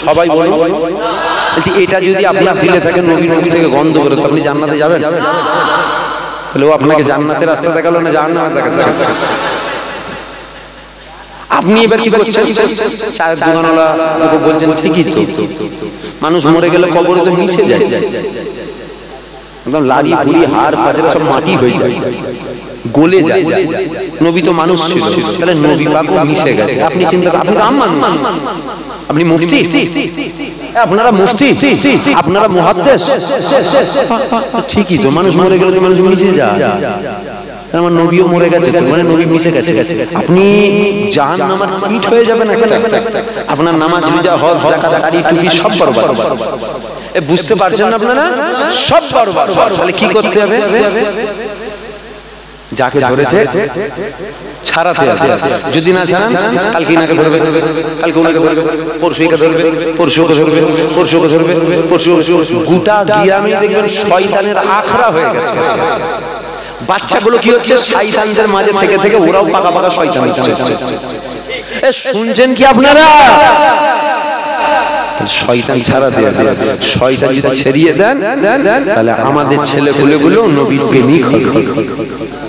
সবাই বলুন, বলছি এটা যদি আপনার দিলে থাকে নবীর মুখ থেকে গন্ধ বেরোতো, আপনি জান্নাতে যাবেন? তাহলে ও আপনাকে জান্নাতের রাস্তা দেখালো না জাহান্নামের দেখাচ্ছে? আপনি এবার কি করছেন? চায়ের দোকানওয়ালা বলছেন ঠিকই তো, মানুষ মরে গেলে কবরে তো মিশে যায়, একদম লাড়ি ভুড়ি হাড় পাজরা সব মাটি হয়ে যায়, গলে যায়। নবী তো মানুষ ছিল, তাহলে নবী পাকও মিশে গেছে। আপনি চিন্তা করেন, আপনি তো আম মানুষ, আপনি মুফতি, আপনারা মুফতি, আপনারা মুহাদ্দিস, ঠিকই তো, মানুষ মরে গেলে তো মানুষ মিশে যায়। আমার নবীও মরে গেছে, মানে নবী মিশে গেছে। আপনি জাহান্নামের কীট হয়ে যাবেন একটা, আপনার নামাজ রোজা হজ যাকাত দাড়ি টুপি সব বরবাদ। বুঝতে পারছেন না আপনারা? সব বরবাদ। তাহলে কি করতে হবে? যাকে ধরেছে ছাড়াতে হবে। যদি না ছাড়ান, কালকে নাকে ধরবে, কালকে ওনাকে ধরবে, পরশু একে ধরবে, পরশু ওকে ধরবে, পরশু ওকে ধরবে, পরশু। গোটা গ্রামে দেখবেন শয়তানের আখড়া হয়ে গেছে। বাচ্চাগুলো কি হচ্ছে? শয়তানদের মাঝে থেকে থেকে ওরাও পাকা পাকা শয়তান হচ্ছে। শুনছেন কি আপনারা? শয়তান ছাড়াতে হবে। শয়তান যদি ছেড়িয়ে দেন, তাহলে আমাদের ছেলেপুলেগুলো নবীর প্রেমিক হবে,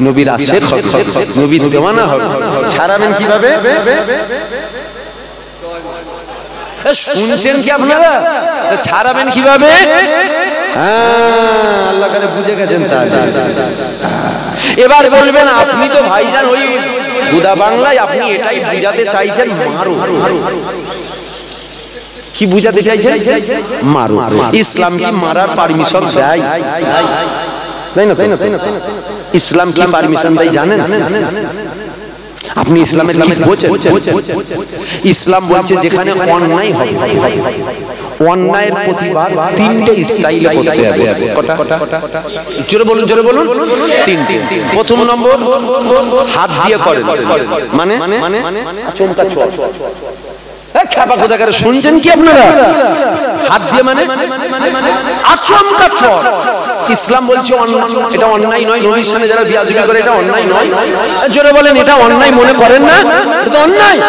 নবীর আশিক হবে, নবীর দেওয়ানা হবে। ছাড়াবেন কিভাবে? শুনছেন কি আপনারা? ছাড়াবেন কিভাবে? আল্লাহ কাছে বুঝে গেছেন। এবার বলবেন আপনি তো ভাইজান ওই গুদা বাংলায় আপনি এটাই বুঝাতে চাইছেন মারো। কি বুঝাতে চাইছেন? মারো। ইসলাম কি মারার পারমিশন দেয়? তাই না? ইসলাম কি পারমিশন দেয় জানেন? আপনি ইসলামের কি বোঝেন? ইসলাম বলছে যেখানে অন্যায় হবে, অন্যায়ের প্রতিবাদ তিনটে স্টাইলে করতে হবে। কটা? জোরে বলুন, জোরে বলুন। তিনটে। প্রথম নম্বর, হাত দিয়ে করেন, মানে চমকা ছোঁয়া। শুনছেন কি আপনারা? হাত দিয়ে মানে আচমকা চর। ইসলাম বলছে এটা অন্যায় নয়। নবীর সামনে যারা বিয়াদবি করে এটা অন্যায় নয়। জোরে বলেন, এটা অন্যায় মনে করেন না? এটা অন্যায়।